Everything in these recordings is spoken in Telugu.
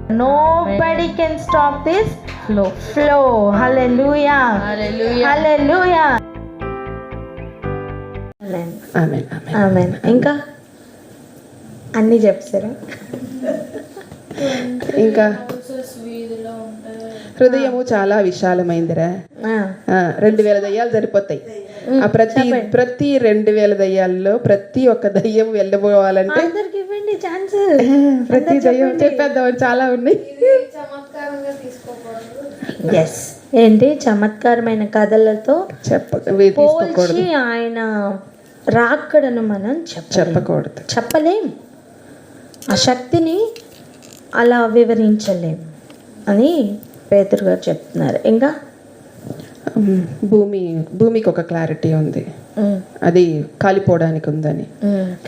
Nobody can stop this flow. Hallelujah. Hallelujah. ఆమేన్. ఆమేన్. ఇంకా అన్నీ చెప్తారా? ఇంకా హృదయము చాలా విశాలమైందిరా. 2000 దయ్యాలు సరిపోతాయి. ఆ ప్రతి 2000 దయ్యాల్లో ప్రతి ఒక్క దయ్యం వెళ్ళిపోవాలంటే ప్రతి దయ్యం చెప్పేద్దాం, చాలా ఉన్నాయి. ఏంటి చమత్కారమైన కథలతో పోల్చి ఆయన రాకడను మనం చెప్పకూడదు, చెప్పలేం. ఆ శక్తిని అలా వివరించలేం అని పేతురు గారు చెప్తున్నారు. ఇంకా భూమికి ఒక క్లారిటీ ఉంది, అది కాలిపోవడానికి ఉందని.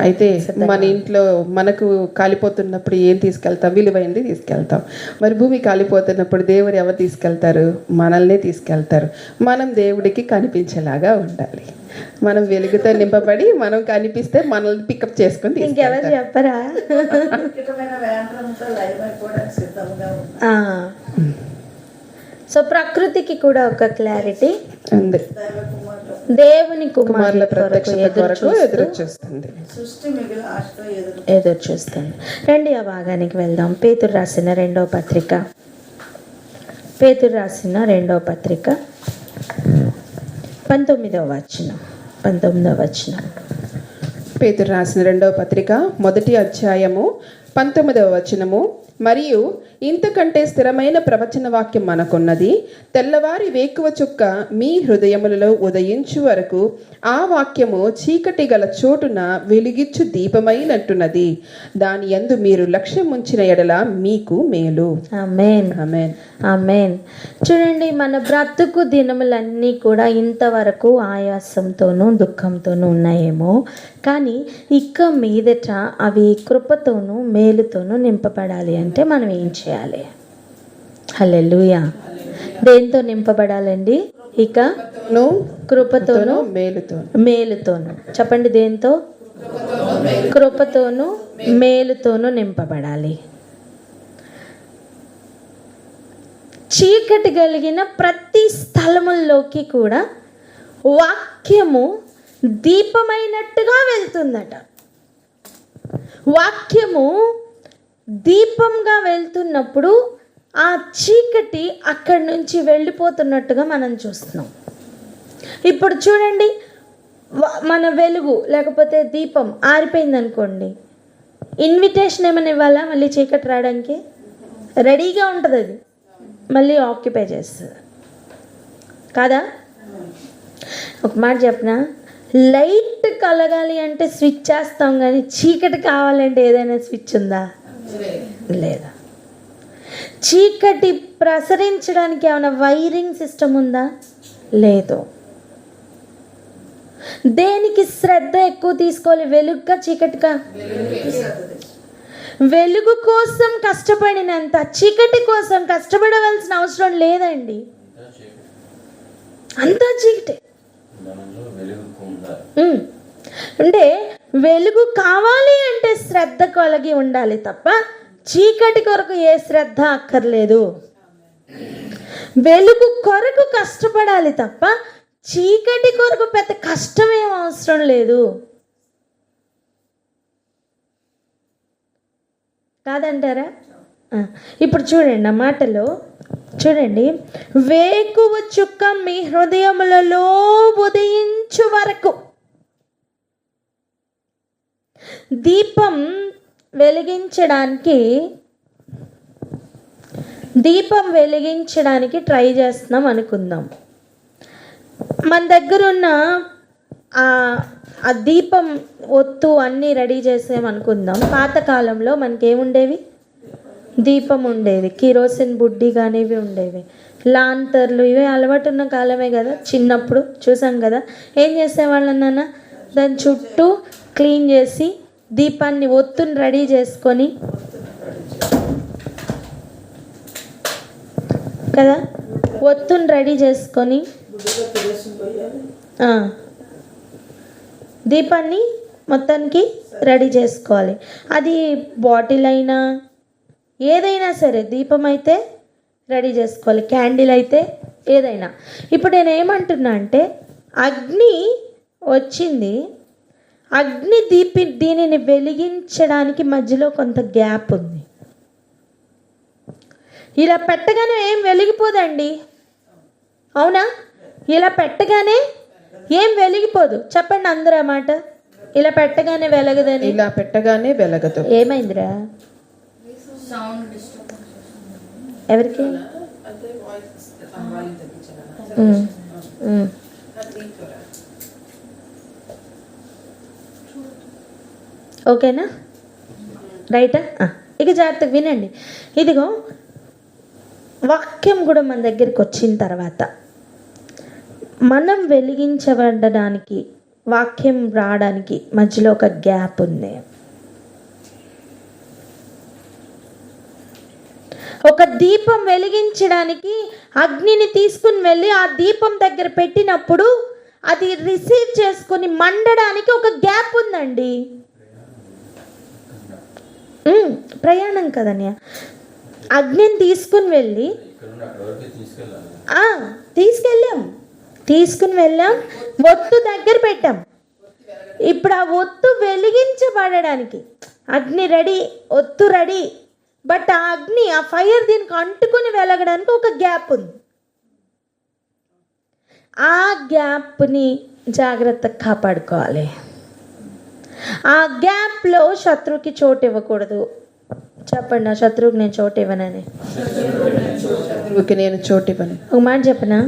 అయితే మన ఇంట్లో మనకు కాలిపోతున్నప్పుడు ఏం తీసుకెళ్తాం? విలువైంది తీసుకెళ్తాం. మరి భూమి కాలిపోతున్నప్పుడు దేవుడు ఎవరు తీసుకెళ్తారు? మనల్ని తీసుకెళ్తారు. మనం దేవుడికి కనిపించేలాగా ఉండాలి. మనం వెలుగుతో నింపబడి మనం కనిపిస్తే మనల్ని పికప్ చేసుకుని ఇంకెవరు చెప్పరా? సో ప్రకృతికి కూడా ఒక క్లారిటీ ఉంది. దేవుని కుమారుల ప్రత్యక్షత కొరకు ఎదురు చూస్తుంది. రండి ఆ భాగానికి వెళ్దాం. పేతురు రాసిన రెండవ పత్రిక 19వ వచనం. పేతురు రాసిన రెండవ పత్రిక 1వ అధ్యాయము 19వ వచనము. మరియు ఇంతకంటే స్థిరమైన ప్రవచన వాక్యం మనకున్నది. తెల్లవారి వేకువ చుక్క మీ హృదయములలో ఉదయించు వరకు ఆ వాక్యము చీకటి గల చోటున వెలిగిచ్చు దీపమైనట్టున్నది. దాని యందు మీరు లక్ష్యం ఉంచిన ఎడల మీకు మేలు. ఆమేన్. ఆమేన్. ఆమేన్. చూడండి, మన బ్రతుకు దినములన్నీ కూడా ఇంతవరకు ఆయాసంతోనూ దుఃఖంతోనూ ఉన్నాయేమో, కానీ ఇక మీదట అవి కృపతోనూ మేలుతోనూ నింపబడాలి అంటే మనం ఏం చేయాలి? హల్లెలూయా. దేంతో నింపబడాలండి? ఇక కృపతోనూ మేలుతోనూ. చెప్పండి, దేంతో? కృపతోనూ మేలుతోనూ నింపబడాలి. చీకటి కలిగిన ప్రతి స్థలముల్లోకి కూడా వాక్యము దీపమైనట్టుగా వెళ్తుందట. వాక్యము దీపంగా వెళ్తున్నప్పుడు ఆ చీకటి అక్కడి నుంచి వెళ్ళిపోతున్నట్టుగా మనం చూస్తున్నాం. ఇప్పుడు చూడండి, మన వెలుగు లేకపోతే దీపం ఆరిపోయింది అనుకోండి, ఇన్విటేషన్ ఏమైనా ఇవ్వాలా? మళ్ళీ చీకటి రావడానికి రెడీగా ఉంటుంది, అది మళ్ళీ ఆక్యుపై చేస్తుంది కాదా? ఒక మాట చెప్పనా, లైట్ కలగాలి అంటే స్విచ్ చేస్తాం, కానీ చీకటి కావాలంటే ఏదైనా స్విచ్ ఉందా? లేదా. చీకటి ప్రసరించడానికి ఏమైనా వైరింగ్ సిస్టమ్ ఉందా? లేదు. దేనికి శ్రద్ధ ఎక్కువ తీసుకోవాలి? వెలుగుగా చీకటిగా? వెలుగు కోసం కష్టపడినంత చీకటి కోసం కష్టపడవలసిన అవసరం లేదండి. అంతా చీకటే. అంటే వెలుగు కావాలి అంటే శ్రద్ధ కలిగి ఉండాలి తప్ప చీకటి కొరకు ఏ శ్రద్ధ అక్కర్లేదు. వెలుగు కొరకు కష్టపడాలి తప్ప చీకటి కొరకు పెద్ద కష్టమేం అవసరం లేదు. కాదంటారా? ఇప్పుడు చూడండి, ఆ మాటలో చూడండి, వేకువ చుక్క మీ హృదయములలో ఉదయించు వరకు. దీపం వెలిగించడానికి ట్రై చేస్తున్నాం అనుకుందాం. మన దగ్గర ఉన్న ఆ దీపం ఒత్తు అన్నీ రెడీ చేసామనుకుందాం. పాతకాలంలో మనకేముండేవి? దీపం ఉండేది, కిరోసిన్ బుడ్డి కానీ ఇవి ఉండేవి, లాంతర్లు, ఇవే అలవాటు ఉన్న కాలమే కదా. చిన్నప్పుడు చూసాం కదా. ఏం చేసేవాళ్ళన్నా, దాని చుట్టూ క్లీన్ చేసి దీపాన్ని ఒత్తుని రెడీ చేసుకొని కదా, ఒత్తుని రెడీ చేసుకొని దీపాన్ని మొత్తానికి రెడీ చేసుకోవాలి. అది బాటిల్ అయినా ఏదైనా సరే, దీపం అయితే రెడీ చేసుకోవాలి, క్యాండిల్ అయితే ఏదైనా. ఇప్పుడు నేను ఏమంటున్నా అంటే అగ్ని వచ్చింది, అగ్ని దీనిని వెలిగించడానికి మధ్యలో కొంత గ్యాప్ ఉంది. ఇలా పెట్టగానే ఏం వెలిగిపోదండి, అవునా? ఇలా పెట్టగానే ఏం వెలిగిపోదు. చెప్పండి అందరూ ఆ మాట. ఇలా పెట్టగానే వెలగదని. ఇలా పెట్టగానే వెలగదు. ఏమైందిరా? ఎవరికి? ఓకేనా? రైటా? ఇక జాగ్రత్తగా వినండి. ఇదిగో వాక్యం కూడా మన దగ్గరికి వచ్చిన తర్వాత మనం వెలిగించబడడానికి, వాక్యం రావడానికి మధ్యలో ఒక గ్యాప్ ఉంది. ఒక దీపం వెలిగించడానికి అగ్నిని తీసుకుని వెళ్ళి ఆ దీపం దగ్గర పెట్టినప్పుడు అది రిసీవ్ చేసుకుని మండడానికి ఒక గ్యాప్ ఉందండి. ప్రయాణం కదన్య. అగ్నిని తీసుకుని వెళ్ళి తీసుకుని వెళ్ళాం, ఒత్తు దగ్గర పెట్టాం. ఇప్పుడు ఆ ఒత్తు వెలిగించబడడానికి అగ్ని రెడీ, ఒత్తు రెడీ, బట్ ఆ అగ్ని, ఆ ఫైర్ దీనికి అంటుకుని వెలగడానికి ఒక గ్యాప్ ఉంది. ఆ గ్యాప్ని జాగ్రత్తగా కాపాడుకోవాలి. ఆ గ్యాప్లో శత్రువుకి చోటు ఇవ్వకూడదు. చెప్పండి, నా శత్రువుకి నేను చోటు ఇవ్వనని. నేను చోటు ఇవ్వను. ఒక మాట చెప్పనా?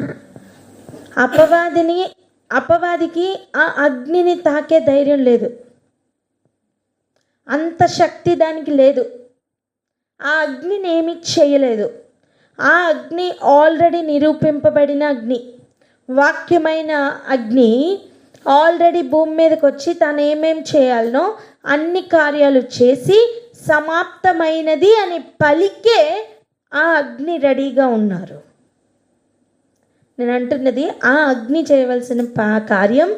అపవాదికి ఆ అగ్నిని తాకే ధైర్యం లేదు, అంత శక్తి దానికి లేదు. ఆ అగ్నిని ఏమీ చేయలేదు. ఆ అగ్ని ఆల్రెడీ నిరూపింపబడిన అగ్ని, వాక్యమైన అగ్ని ఆల్రెడీ భూమి మీదకి వచ్చి తను ఏమేం చేయాలనో అన్ని కార్యాలు చేసి సమాప్తమైనది అని పలికే ఆ అగ్ని రెడీగా ఉన్నారు. నేను అంటున్నది, ఆ అగ్ని చేయవలసిన కార్యం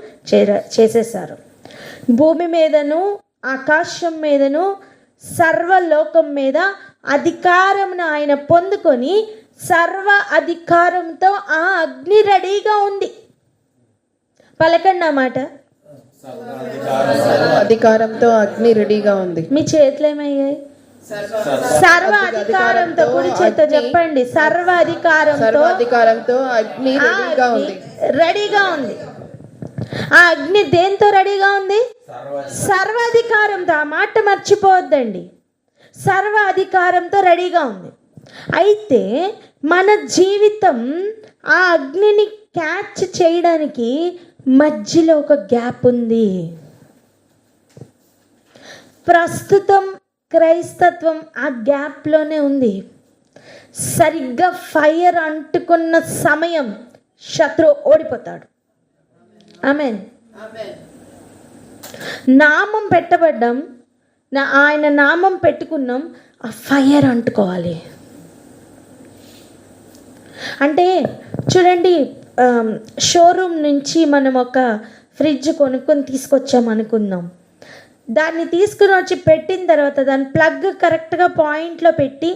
చేసేసారు. భూమి మీదను ఆకాశం మీదను సర్వలోకం మీద అధికారంను ఆయన పొందుకొని సర్వ అధికారంతో ఆ అగ్ని రెడీగా ఉంది. పలకండి అన్నమాట. అధికారంతో అగ్ని రెడీగా ఉంది. మీ చేతులు ఏమయ్యాయి? సర్వ అధికారంతో. కుడి చేత చెప్పండి, సర్వ అధికారంతో అగ్ని రెడీగా ఉంది. ఆ అగ్ని దేంతో రెడీగా ఉంది? సర్వాధికారంతో. ఆ మాట మర్చిపోవద్దండి. సర్వ అధికారంతో రెడీగా ఉంది. అయితే మన జీవితం ఆ అగ్నిని క్యాచ్ చేయడానికి మధ్యలో ఒక గ్యాప్ ఉంది. ప్రస్తుతం క్రైస్తత్వం ఆ గ్యాప్లోనే ఉంది. సరిగ్గా ఫైర్ అంటుకున్న సమయం శత్రువు ఓడిపోతాడు. ఆమేన్. నామం పెట్టబడ్డాం, ఆయన నామం పెట్టుకున్నాం, ఆ ఫైర్ అంటుకోవాలి. అంటే చూడండి, షోరూమ్ నుంచి మనం ఒక ఫ్రిడ్జ్ కొనుక్కొని తీసుకొచ్చాం అనుకుందాం. దాన్ని తీసుకుని వచ్చి పెట్టిన తర్వాత దాని ప్లగ్ కరెక్ట్గా పాయింట్లో పెట్టి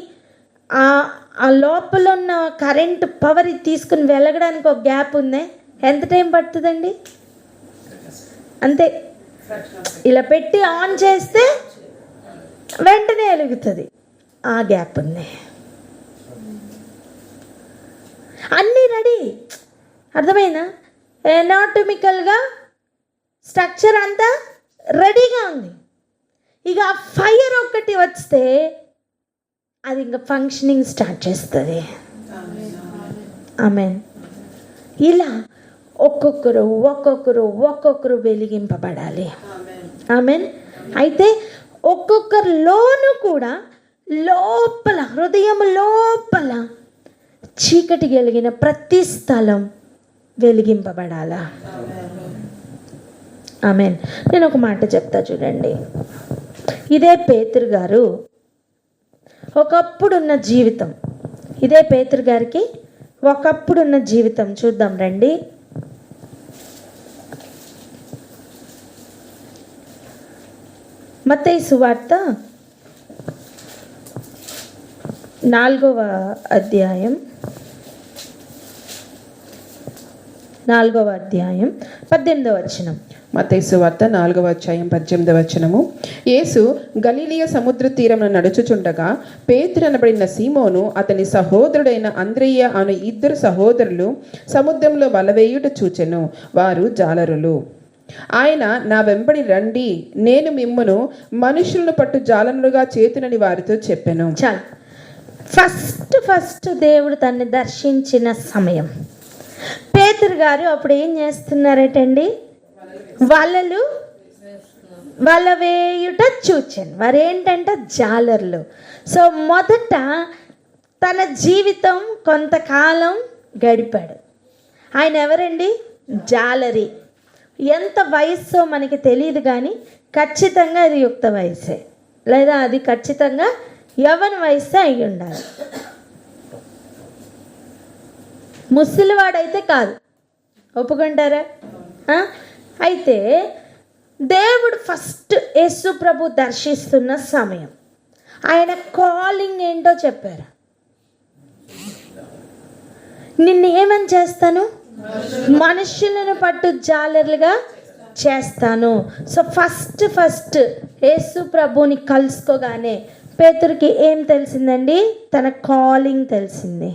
ఆ లోపల ఉన్న కరెంట్ పవర్ తీసుకుని వెలగడానికి ఒక గ్యాప్ ఉంది. ఎంత టైం పడుతుందండి? అంతే, ఇలా పెట్టి ఆన్ చేస్తే వెంటనే వెలుగుతుంది. ఆ గ్యాప్ ఉంది. అన్నీ రెడీ, అర్థమైనా? ఎనాటమికల్గా స్ట్రక్చర్ అంతా రెడీగా ఉంది. ఇక ఆ ఫైర్ ఒకటి వస్తే అది ఇంకా ఫంక్షనింగ్ స్టార్ట్ చేస్తుంది. ఆమేన్. ఇలా ఒక్కొక్కరు వెలిగింపబడాలి. ఆమేన్. అయితే ఒక్కొక్కరిలోనూ కూడా లోపల, హృదయం లోపల చీకటి కలిగిన ప్రతి స్థలం వెలిగింపబడాలా. ఆమేన్. నేను ఒక మాట చెప్తా చూడండి. ఇదే పేతురు గారు ఒకప్పుడున్న జీవితం, ఇదే పేతురు గారికి ఒకప్పుడున్న జీవితం చూద్దాం రండి. మత్తయి సువార్త 4వ అధ్యాయం 18వ వచనం. మత్తయి సువార్త 4వ అధ్యాయం 18వ వచనము. యేసు గలిలయ సముద్ర తీరమున నడుచుచుండగా పేతురు అనబడిన సీమోను అతని సహోదరుడైన అంద్రెయ్య అను 2 సహోదరులు సముద్రంలో వలవేయుట చూచెను. వారు జాలరులు. ఆయన, నా వెంబడి రండి, నేను మిమ్మును మనుషులను పట్టు జాలరులుగా చేతునని వారితో చెప్పెను. చాలు. ఫస్ట్ దేవుడు తన్ని దర్శించిన సమయం. పేతురు గారు అప్పుడు ఏం చేస్తున్నారటండి? వల వేయుట చూచాను. వారు ఏంటంటే జాలర్లు. సో మొదట తన జీవితం కొంతకాలం గడిపాడు. ఆయన ఎవరండి? జాలరి. ఎంత వయస్సో మనకి తెలియదు, కానీ ఖచ్చితంగా అది యుక్త వయసే, లేదా అది ఖచ్చితంగా యవ్వన వయస్సే అయి ఉండాలి. ముసలివాడైతే కాదు. ఒప్పుకుంటారా? అయితే దేవుడు ఫస్ట్ యేసు ప్రభు దర్శిస్తున్న సమయం. ఆయన కాలింగ్ ఏంటో చెప్పారు. నిన్ను ఏమని చేస్తాను? మనుషులను పట్టు జాలర్లుగా చేస్తాను. సో ఫస్ట్ యేసు ప్రభుని కలుసుకోగానే పేతురుకి ఏం తెలిసిందండి? తన కాలింగ్ తెలిసింది.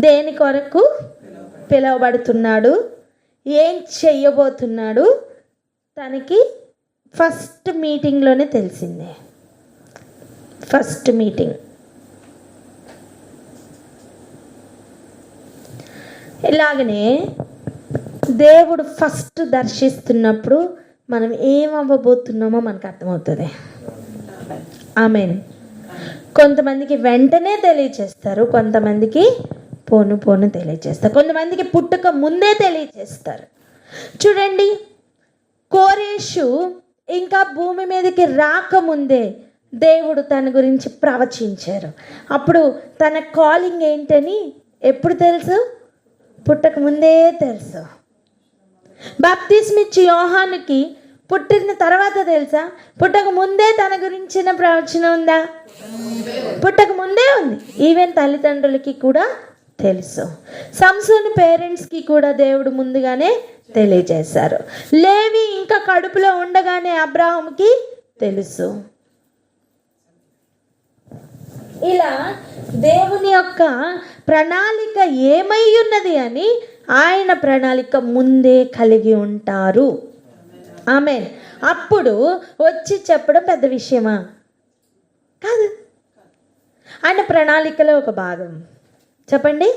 దేని కొరకు పిలువబడుతున్నాడు, ఏం చెయ్యబోతున్నాడు, తనకి ఫస్ట్ మీటింగ్లోనే తెలిసింది. First meeting. ఇలాగనే దేవుడు ఫస్ట్ దర్శిస్తున్నప్పుడు మనం ఏమవ్వబోతున్నామో మనకు అర్థమవుతుంది. ఆమేన్. కొంతమందికి వెంటనే తెలియచేస్తారు, కొంతమందికి పోను తెలియచేస్తారు, కొంతమందికి పుట్టుక ముందే తెలియచేస్తారు. చూడండి, కోరేషు ఇంకా భూమి మీదకి రాకముందే దేవుడు తన గురించి ప్రవచించారు. అప్పుడు తన కాలింగ్ ఏంటని ఎప్పుడు తెలుసు? పుట్టక ముందే తెలుసు. బాప్తిస్మిచ్చి యోహానుకి పుట్టిన తర్వాత తెలుసా? పుట్టక ముందే తన గురించిన ప్రవచనం ఉందా? పుట్టక ముందే ఉంది. ఈవెన్ తల్లిదండ్రులకి కూడా తెలుసు. సంసోను పేరెంట్స్కి కూడా దేవుడు ముందుగానే తెలియజేశారు. లేవి ఇంకా కడుపులో ఉండగానే అబ్రాహాముకి తెలుసు. ఇలా దేవుని యొక్క ప్రణాళిక ఏమై ఉన్నది అని ఆయన ప్రణాళిక ముందే కలిగి ఉంటారు. ఆమేన్. అప్పుడు వచ్చి చెప్పడం పెద్ద విషయమా? కాదు. ఆయన ప్రణాళికలో ఒక భాగం. చెప్పండి.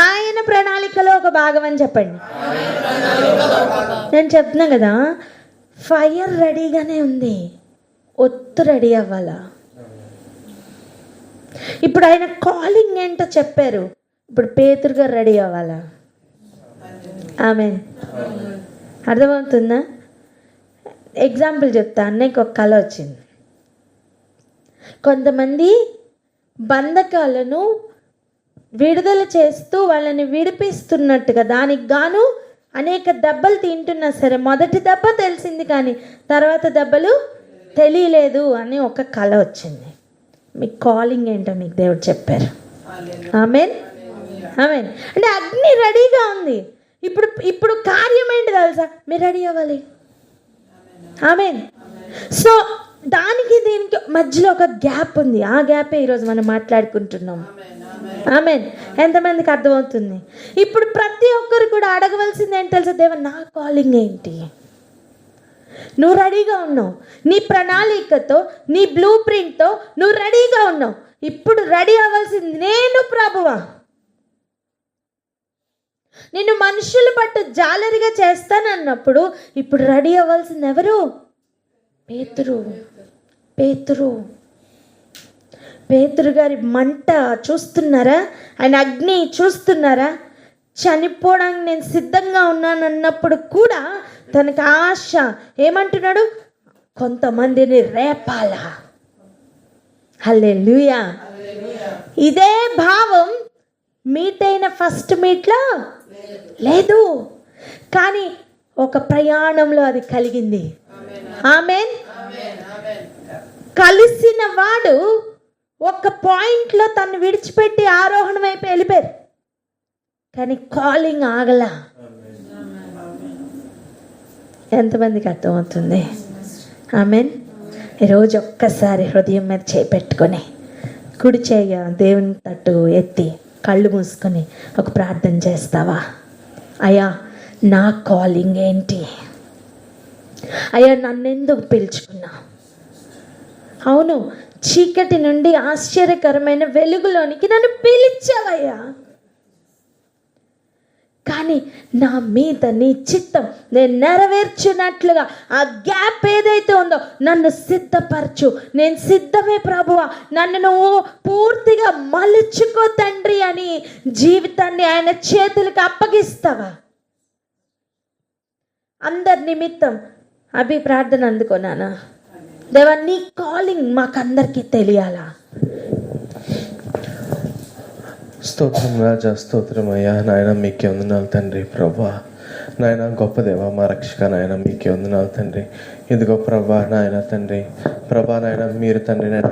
ఆయన ప్రణాళికలో ఒక భాగం అని చెప్పండి. నేను చెప్తున్నా కదా, ఫైర్ రెడీగానే ఉంది, ఒత్తు రెడీ అవ్వాలా. ఇప్పుడు ఆయన కాలింగ్ ఏంటో చెప్పారు, ఇప్పుడు పేతురు గారు రెడీ అవ్వాలా. ఆమేన్. అర్థమవుతుందా? ఎగ్జాంపుల్ చెప్తా. అన్నయ్యకి ఒక కళ వచ్చింది. కొంతమంది బంధకాలను విడుదల చేస్తూ వాళ్ళని విడిపిస్తున్నట్టుగా దానికి గాను అనేక దెబ్బలు తింటున్నా సరే, మొదటి దెబ్బ తెలిసింది కానీ తర్వాత దెబ్బలు తెలియలేదు అని ఒక కళ వచ్చింది. మీ కాలింగ్ ఏంటో మీకు దేవుడు చెప్పారు. ఆమేన్. ఆమేన్. అంటే అగ్ని రెడీగా ఉంది. ఇప్పుడు కార్యం ఏంటి తెలుసా? మీరు రెడీ అవ్వాలి. ఆమేన్. సో దానికి దీనికి మధ్యలో ఒక గ్యాప్ ఉంది. ఆ గ్యాపే ఈరోజు మనం మాట్లాడుకుంటున్నాం. ఆమేన్. ఎంతమందికి అర్థమవుతుంది? ఇప్పుడు ప్రతి ఒక్కరు కూడా అడగవలసింది ఏంటి తెలుసా? దేవా, నా కాలింగ్ ఏంటి? నువ్వు రెడీగా ఉన్నావు, నీ ప్రణాళికతో, నీ బ్లూ ప్రింట్తో నువ్వు రెడీగా ఉన్నావు. ఇప్పుడు రెడీ అవ్వాల్సింది నేను ప్రభువా. నిన్ను మనుషులు పట్టు జాలరిగా చేస్తానన్నప్పుడు ఇప్పుడు రెడీ అవ్వాల్సింది ఎవరు? పేతురు గారి మంట చూస్తున్నారా? ఆయన అగ్ని చూస్తున్నారా? చనిపోవడానికి నేను సిద్ధంగా ఉన్నాను అన్నప్పుడు కూడా తనకు ఆశ ఏమంటున్నాడు? కొంతమందిని రేపాలా. హల్లెలూయా. ఇదే భావం మీట్ అయిన ఫస్ట్ మీట్లో లేదు, కానీ ఒక ప్రయాణంలో అది కలిగింది. ఆమేన్. కలిసిన వాడు ఒక పాయింట్లో తను విడిచిపెట్టి ఆరోహణం వైపు వెళ్ళిపోయారు, కానీ కాలింగ్ ఆగలా. ఎంతమందికి అర్థమవుతుంది? ఆమేన్. ఈరోజు ఒక్కసారి హృదయం మీద చేపెట్టుకొని కుడి చేయ దేవుని తట్టు ఎత్తి కళ్ళు మూసుకొని ఒక ప్రార్థన చేస్తావా? అయ్యా, నా కాలింగ్ ఏంటి? అయ్యా, నన్నెందుకు పిలుచుకున్నా? అవును, చీకటి నుండి ఆశ్చర్యకరమైన వెలుగులోనికి నన్ను పిలిచావయ్యా, కానీ నా మీద నీ చిత్తం నేను నెరవేర్చినట్లుగా ఆ గ్యాప్ ఏదైతే ఉందో నన్ను సిద్ధపరచు. నేను సిద్ధమే ప్రభువా, నన్ను నువ్వు పూర్తిగా మలుచుకో తండ్రి అని జీవితాన్ని ఆయన చేతులకు అప్పగిస్తావా? అందరి నిమిత్తం అభి ప్రార్థన అందుకోనానా? దేవా, నీ కాలింగ్ మాకందరికీ తెలియాలా? స్తోత్రం రాజా, స్తోత్రం అయ్యా. నాయన మీకే వందనాలు తండ్రి. ప్రభా నాయన గొప్ప దేవా, మా రక్షక నాయన మీకే వందనాలు తండ్రి. ఇదిగో ప్రభా నాయన తండ్రి, ప్రభా నాయన మీరు తండ్రి నాయన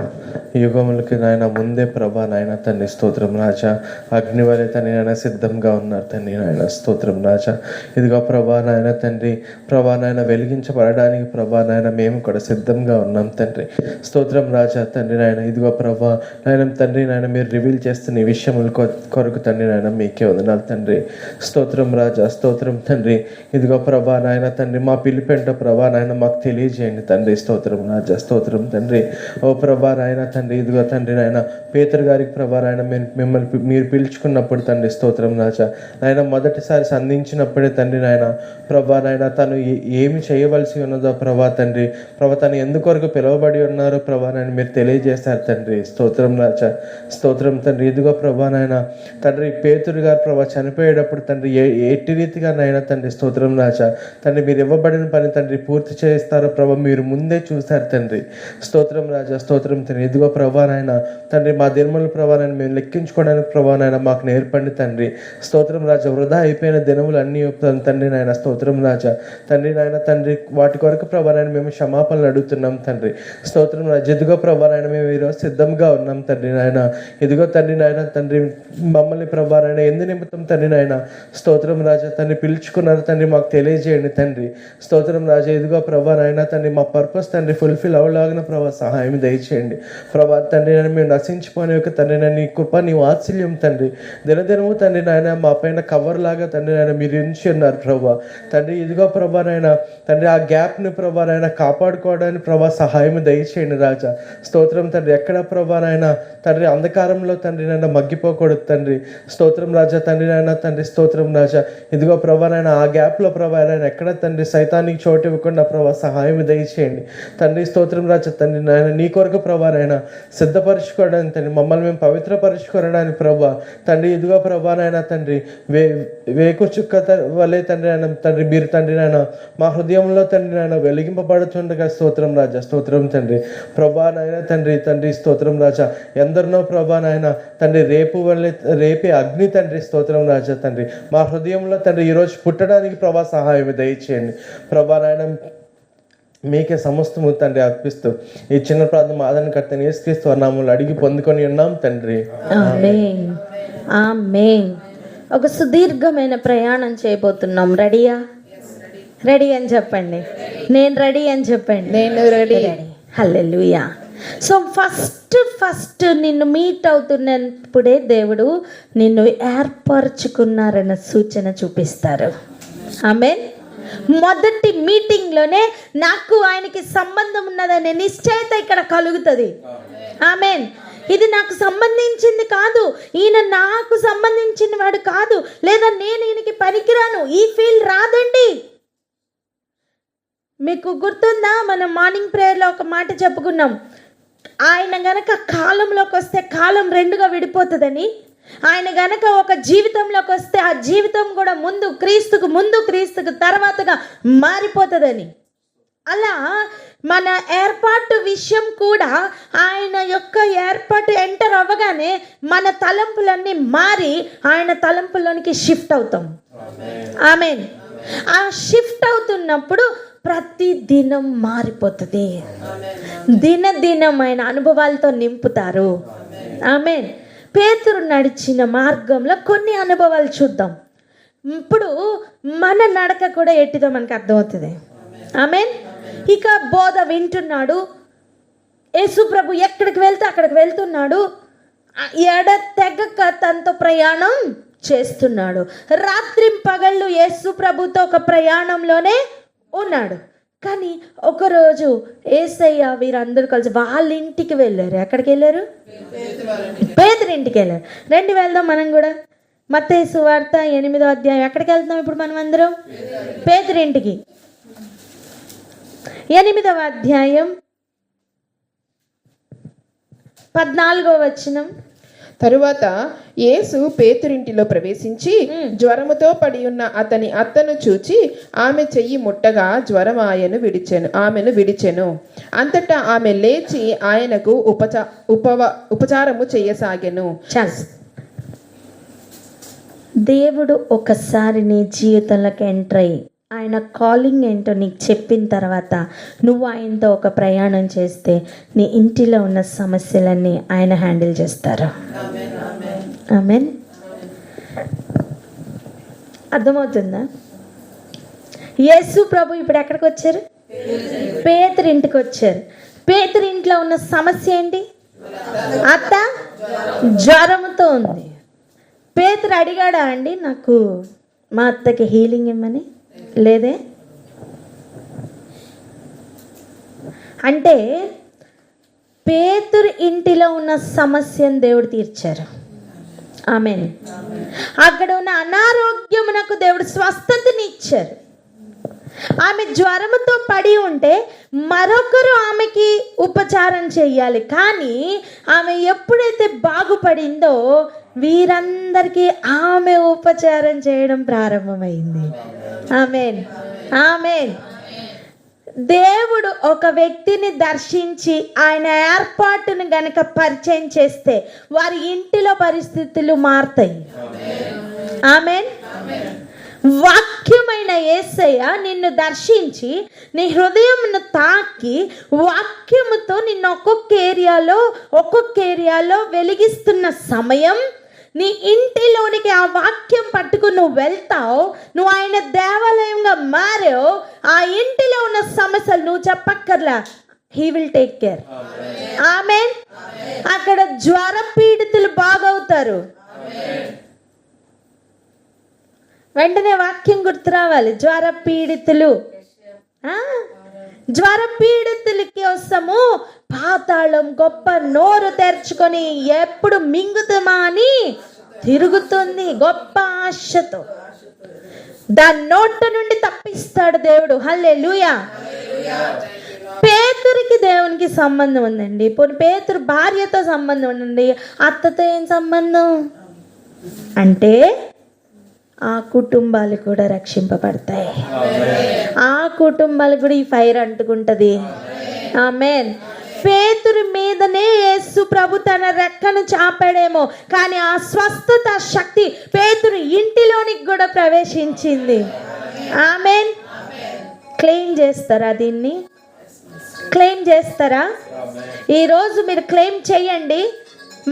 యుగములకి నాయన ముందే ప్రభా నాయన తండ్రి స్తోత్రం రాజా, అగ్ని వలె తండ్రి నాయన సిద్ధంగా ఉన్నారు తండ్రి నాయన స్తోత్రం రాజా. ఇదిగో ప్రభా నాయన తండ్రి, ప్రభా నాయన వెలిగించబడడానికి ప్రభా నాయన మేము కూడా సిద్ధంగా ఉన్నాం తండ్రి స్తోత్రం రాజా తండ్రి నాయన. ఇదిగో ప్రభా నాయన తండ్రి నాయన మీరు రివీల్ చేస్తున్న ఈ విషయముల కొరకు తండ్రి నాయన మీకే వందనాలు తండ్రి స్తోత్రం రాజా, స్తోత్రం తండ్రి. ఇదిగో ప్రభా నాయన తండ్రి మా పిలిపెంటో ప్రభా నాయన మాకు తెలియజేయండి తండ్రి స్తోత్రం రాజా, స్తోత్రం తండ్రి. ఓ ప్రభా నాయన తండ్రి, ఇదిగో తండ్రి నాయన పేతురు గారికి ప్రభా నాయన మిమ్మల్ని మీరు పిలుచుకున్నప్పుడు తండ్రి స్తోత్రం రాజా నాయన మొదటిసారి సంధించినప్పుడే తండ్రి నాయన ప్రభా నాయన తను ఏమి చేయవలసి ఉన్నదో ప్రభా తండ్రి, ప్రభా తను ఎందుకొరకు పిలువబడి ఉన్నారో ప్రభా నాయన మీరు తెలియజేస్తారు తండ్రి స్తోత్రం రాజా, స్తోత్రం తండ్రి. ఇదిగో ప్రభా నాయన తండ్రి పేతురు గారు ప్రభా చనిపోయేటప్పుడు తండ్రి ఎట్టి రీతిగా నాయన తండ్రి స్తోత్రం రాజా తండ్రి మీరు ఇవ్వబడిన పని తండ్రి పూర్తి చేస్తారో ప్రభా మీరు ముందే చూశారు తండ్రి స్తోత్రం రాజా, స్తోత్రం తండ్రి. ఇదిగో ప్రభా నాయన తండ్రి మా దినముల ప్రభా నాయన మేము లెక్కించుకోవడానికి ప్రభా నాయన మాకు నేర్పండి తండ్రి స్తోత్రం రాజా. వృధా అయిపోయిన దినములు అన్నీ తండ్రి నాయన స్తోత్రం రాజా తండ్రి నాయన తండ్రి వాటి కొరకు ప్రభా నాయన మేము క్షమాపణలు అడుగుతున్నాం తండ్రి స్తోత్రం రాజా. ఇదిగో ప్రభా నాయన మేము ఈరోజు సిద్ధంగా ఉన్నాం తండ్రి నాయన. ఇదిగో తండ్రి నాయన తండ్రి మమ్మల్ని ప్రభా నాయన ఎందు నిమిత్తం తండ్రి నాయన స్తోత్రం రాజా తండ్రి పిలుచుకున్నారు తండ్రి మాకు తెలియజేయండి తండ్రి స్తోత్రం రాజా. ఇదిగో ప్రభా నాయన తండ్రి మా పర్పస్ తండ్రి ఫుల్ఫిల్ అవ్వలాగిన ప్రభా సహాయం దయచేయండి ప్రభా తండ్రి నాయన మేము నశించిపోయిన యొక్క తండ్రి నాయన నీ కృప నీ వాత్సల్యం తండ్రి దినదినము తండ్రి నాయన మా పైన కవర్ లాగా తండ్రి నాయన మీరు ఉంచి ఉన్నారు ప్రభా తండ్రి. ఇదిగో ప్రభా నాయన తండ్రి ఆ గ్యాప్ని ప్రభా నాయన కాపాడుకోవడానికి ప్రభా సహాయం దయచేయండి రాజా స్తోత్రం తండ్రి. ఎక్కడ ప్రభా నాయన తండ్రి అంధకారంలో తండ్రి నాయన మగ్గిపోకూడదు తండ్రి స్తోత్రం రాజా తండ్రి నాయన తండ్రి స్తోత్రం రాజా. ఇదిగో ప్రభా నాయన ఆ గ్యాప్లో ప్రభా నాయన ఎక్కడ తండ్రి సైతానికి చోటు ఇవ్వకుండా ప్రభా సహాయం దయచేయండి తండ్రి స్తోత్రం రాజా తండ్రి నాయన నీ కొరకు ప్రభా నాయన సిద్ధపరచుకోవడానికి తండ్రి మమ్మల్ని మేము పవిత్రపరచుకోవడానికి ప్రభా తండ్రి. ఇదిగో ప్రభా నాయన తండ్రి వేకు చుక్క వలె తండ్రి నాయన తండ్రి మీరు తండ్రి నాయన మా హృదయంలో తండ్రి నాయన వెలిగింపబడుతుండగా స్తోత్రం రాజా, స్తోత్రం తండ్రి. ప్రభా నాయన తండ్రి తండ్రి స్తోత్రం రాజా. ఎందరినో ప్రభా నాయన తండ్రి రేపే అగ్ని తండ్రి స్తోత్రం రాజా తండ్రి మా హృదయంలో తండ్రి ఈరోజు పుట్టడానికి ప్రభా సహాయం దయచేయండి ప్రభా నాయన. మీకే సమస్తము తండ్రి అర్పిస్తూ ఈ చిన్న ప్రార్థన ఆదరణకర్తని యేసుక్రీస్తు నామములో అడిగి పొందుకొని ఉన్నాం తండ్రి. ఆమేన్, ఆమేన్. ఒక సుదీర్ఘమైన ప్రయాణం చేయబోతున్నాం. రెడీయా? రెడీ అని చెప్పండి. నేను రెడీ అని చెప్పండి. నేను రెడీ. హల్లెలూయా. సో ఫస్ట్ నిన్ను మీట్ అవుతున్నప్పుడే దేవుడు నిన్ను ఏర్పరచుకున్నారన్న సూచన చూపిస్తారు. ఆమేన్. మొదటి మీటింగ్లోనే నాకు ఆయనకి సంబంధం ఉన్నదనే నిశ్చయత ఇక్కడ కలుగుతుంది. ఆమేన్. ఇది నాకు సంబంధించింది కాదు, ఈయన నాకు సంబంధించిన వాడు కాదు, లేదా నేను ఈయనకి పనికిరాను, ఈ ఫీల్ రాదండి. మీకు గుర్తుందా, మనం మార్నింగ్ ప్రేయర్లో ఒక మాట చెప్పుకున్నాం, ఆయన గనక కాలంలోకి వస్తే కాలం రెండుగా విడిపోతుందని, ఆయన గనక ఒక జీవితంలోకి వస్తే ఆ జీవితం కూడా క్రీస్తుకు తర్వాతగా మారిపోతుందని. అలా మన ఏర్పాటు విషయం కూడా ఆయన యొక్క ఏర్పాటు ఎంటర్ అవ్వగానే మన తలంపులన్నీ మారి ఆయన తలంపుల్లోనికి షిఫ్ట్ అవుతాం. ఆమేన్. ఆ షిఫ్ట్ అవుతున్నప్పుడు ప్రతి దినం మారిపోతుంది. దినదినం ఆయన అనుభవాలతో నింపుతారు. ఆమేన్. పేతురు నడిచిన మార్గంలో కొన్ని అనుభవాలు చూద్దాం. ఇప్పుడు మన నడక కూడా ఎట్టిదో మనకు అర్థమవుతుంది. ఆమేన్. ఇక బోధ వింటున్నాడు. యేసు ప్రభు ఎక్కడికి వెళ్తే అక్కడికి వెళ్తున్నాడు. ఎడతెగక తనతో ప్రయాణం చేస్తున్నాడు. రాత్రి పగళ్ళు యేసు ప్రభుతో ఒక ప్రయాణంలోనే ఉన్నాడు. కానీ ఒకరోజు యేసయ్య వీరందరూ కలిసి వాళ్ళ ఇంటికి వెళ్ళారు. ఎక్కడికి వెళ్ళారు? పేతురు ఇంటికి వెళ్ళారు. రండి వెళ్దాం మనం కూడా. మత్తయి సువార్త 8వ అధ్యాయం. ఎక్కడికి వెళ్తున్నాం ఇప్పుడు మనం అందరం? పేతురు ఇంటికి. 8వ అధ్యాయం 14వ వచనం. తరువాత యేసు పేతురింటిలో ప్రవేశించి జ్వరముతో పడి ఉన్న అతని అత్తను చూచి ఆమె చెయ్యి ముట్టగా జ్వరం ఆమెను విడిచెను. అంతటా ఆమె లేచి ఆయనకు ఉపచారము చేయసాగెను. చాలు. దేవుడు ఒకసారి నీ జీవితంలోకి ఎంటర్ అయ్యి ఆయన కాలింగ్ ఏంటో నీకు చెప్పిన తర్వాత నువ్వు ఆయనతో ఒక ప్రయాణం చేస్తే నీ ఇంటిలో ఉన్న సమస్యలన్నీ ఆయన హ్యాండిల్ చేస్తారు. ఆమేన్. అర్థమవుతుందా? యేసు ప్రభు ఇప్పుడు ఎక్కడికి వచ్చారు? పేతురు ఇంటికి వచ్చారు. పేతురు ఇంట్లో ఉన్న సమస్య ఏంటి? అత్త జ్వరముతో ఉంది. పేతురు అడిగాడా అండి నాకు మా అత్తకి హీలింగ్ ఇమ్మని? లేదే. అంటే పేతురు ఇంటిలో ఉన్న సమస్యను దేవుడు తీర్చారు. ఆమేన్. అక్కడ ఉన్న అనారోగ్యమునకు దేవుడు స్వస్థతని ఇచ్చారు. ఆమె జ్వరముతో పడి ఉంటే మరొకరు ఆమెకి ఉపచారం చెయ్యాలి. కానీ ఆమె ఎప్పుడైతే బాగుపడిందో వీరందరికీ ఆమె ఉపచారం చేయడం ప్రారంభమైంది. ఆమేన్. ఆమేన్. దేవుడు ఒక వ్యక్తిని దర్శించి ఆయన ఏర్పాటును గనక పరిచయం చేస్తే వారి ఇంటిలో పరిస్థితులు మారుతాయి. ఆమేన్. వాక్యమైన యేసయ్య నిన్ను దర్శించి నీ హృదయంను తాకి వాక్యముతో నిన్ను ఒక్కొక్క ఏరియాలో వెలిగిస్తున్న సమయం నీ ఇంటిలోనికి ఆ వాక్యం పట్టుకుని నువ్వు వెళ్తావు. నువ్వు ఆయన దేవాలయంగా మారావు. ఆ ఇంటిలో ఉన్న సమస్యలు నువ్వు చెప్పక్కర్లా, హీ విల్ టేక్ కేర్. ఆమేన్. అక్కడ జ్వర పీడితులు బాగవుతారు. వెంటనే వాక్యం గుర్తు రావాలి. జ్వర పీడితులు కోసము పాతాళం గొప్ప నోరు తెరుచుకొని ఎప్పుడు మింగుతామా అని తిరుగుతుంది గొప్ప ఆశతో. దాని నోట నుండి తప్పిస్తాడు దేవుడు. హల్లెలూయా. పేతురికి దేవునికి సంబంధం ఉందండి. పోనీ పేతురు భార్యతో సంబంధం ఉందండి, అత్తతో ఏం సంబంధం? అంటే ఆ కుటుంబాలు కూడా రక్షింపబడతాయి. ఆ కుటుంబాలు కూడా ఈ ఫైర్ అంటుకుంటది. ఆమేన్. పేతురు మీదనే యేసు ప్రభు తన రెక్కను చాపాడేమో, కానీ ఆ స్వస్థత శక్తి పేతురు ఇంటిలోనికి కూడా ప్రవేశించింది. ఆమేన్. క్లెయిమ్ చేస్తారా? దీన్ని క్లెయిమ్ చేస్తారా? ఈరోజు మీరు క్లెయిమ్ చేయండి.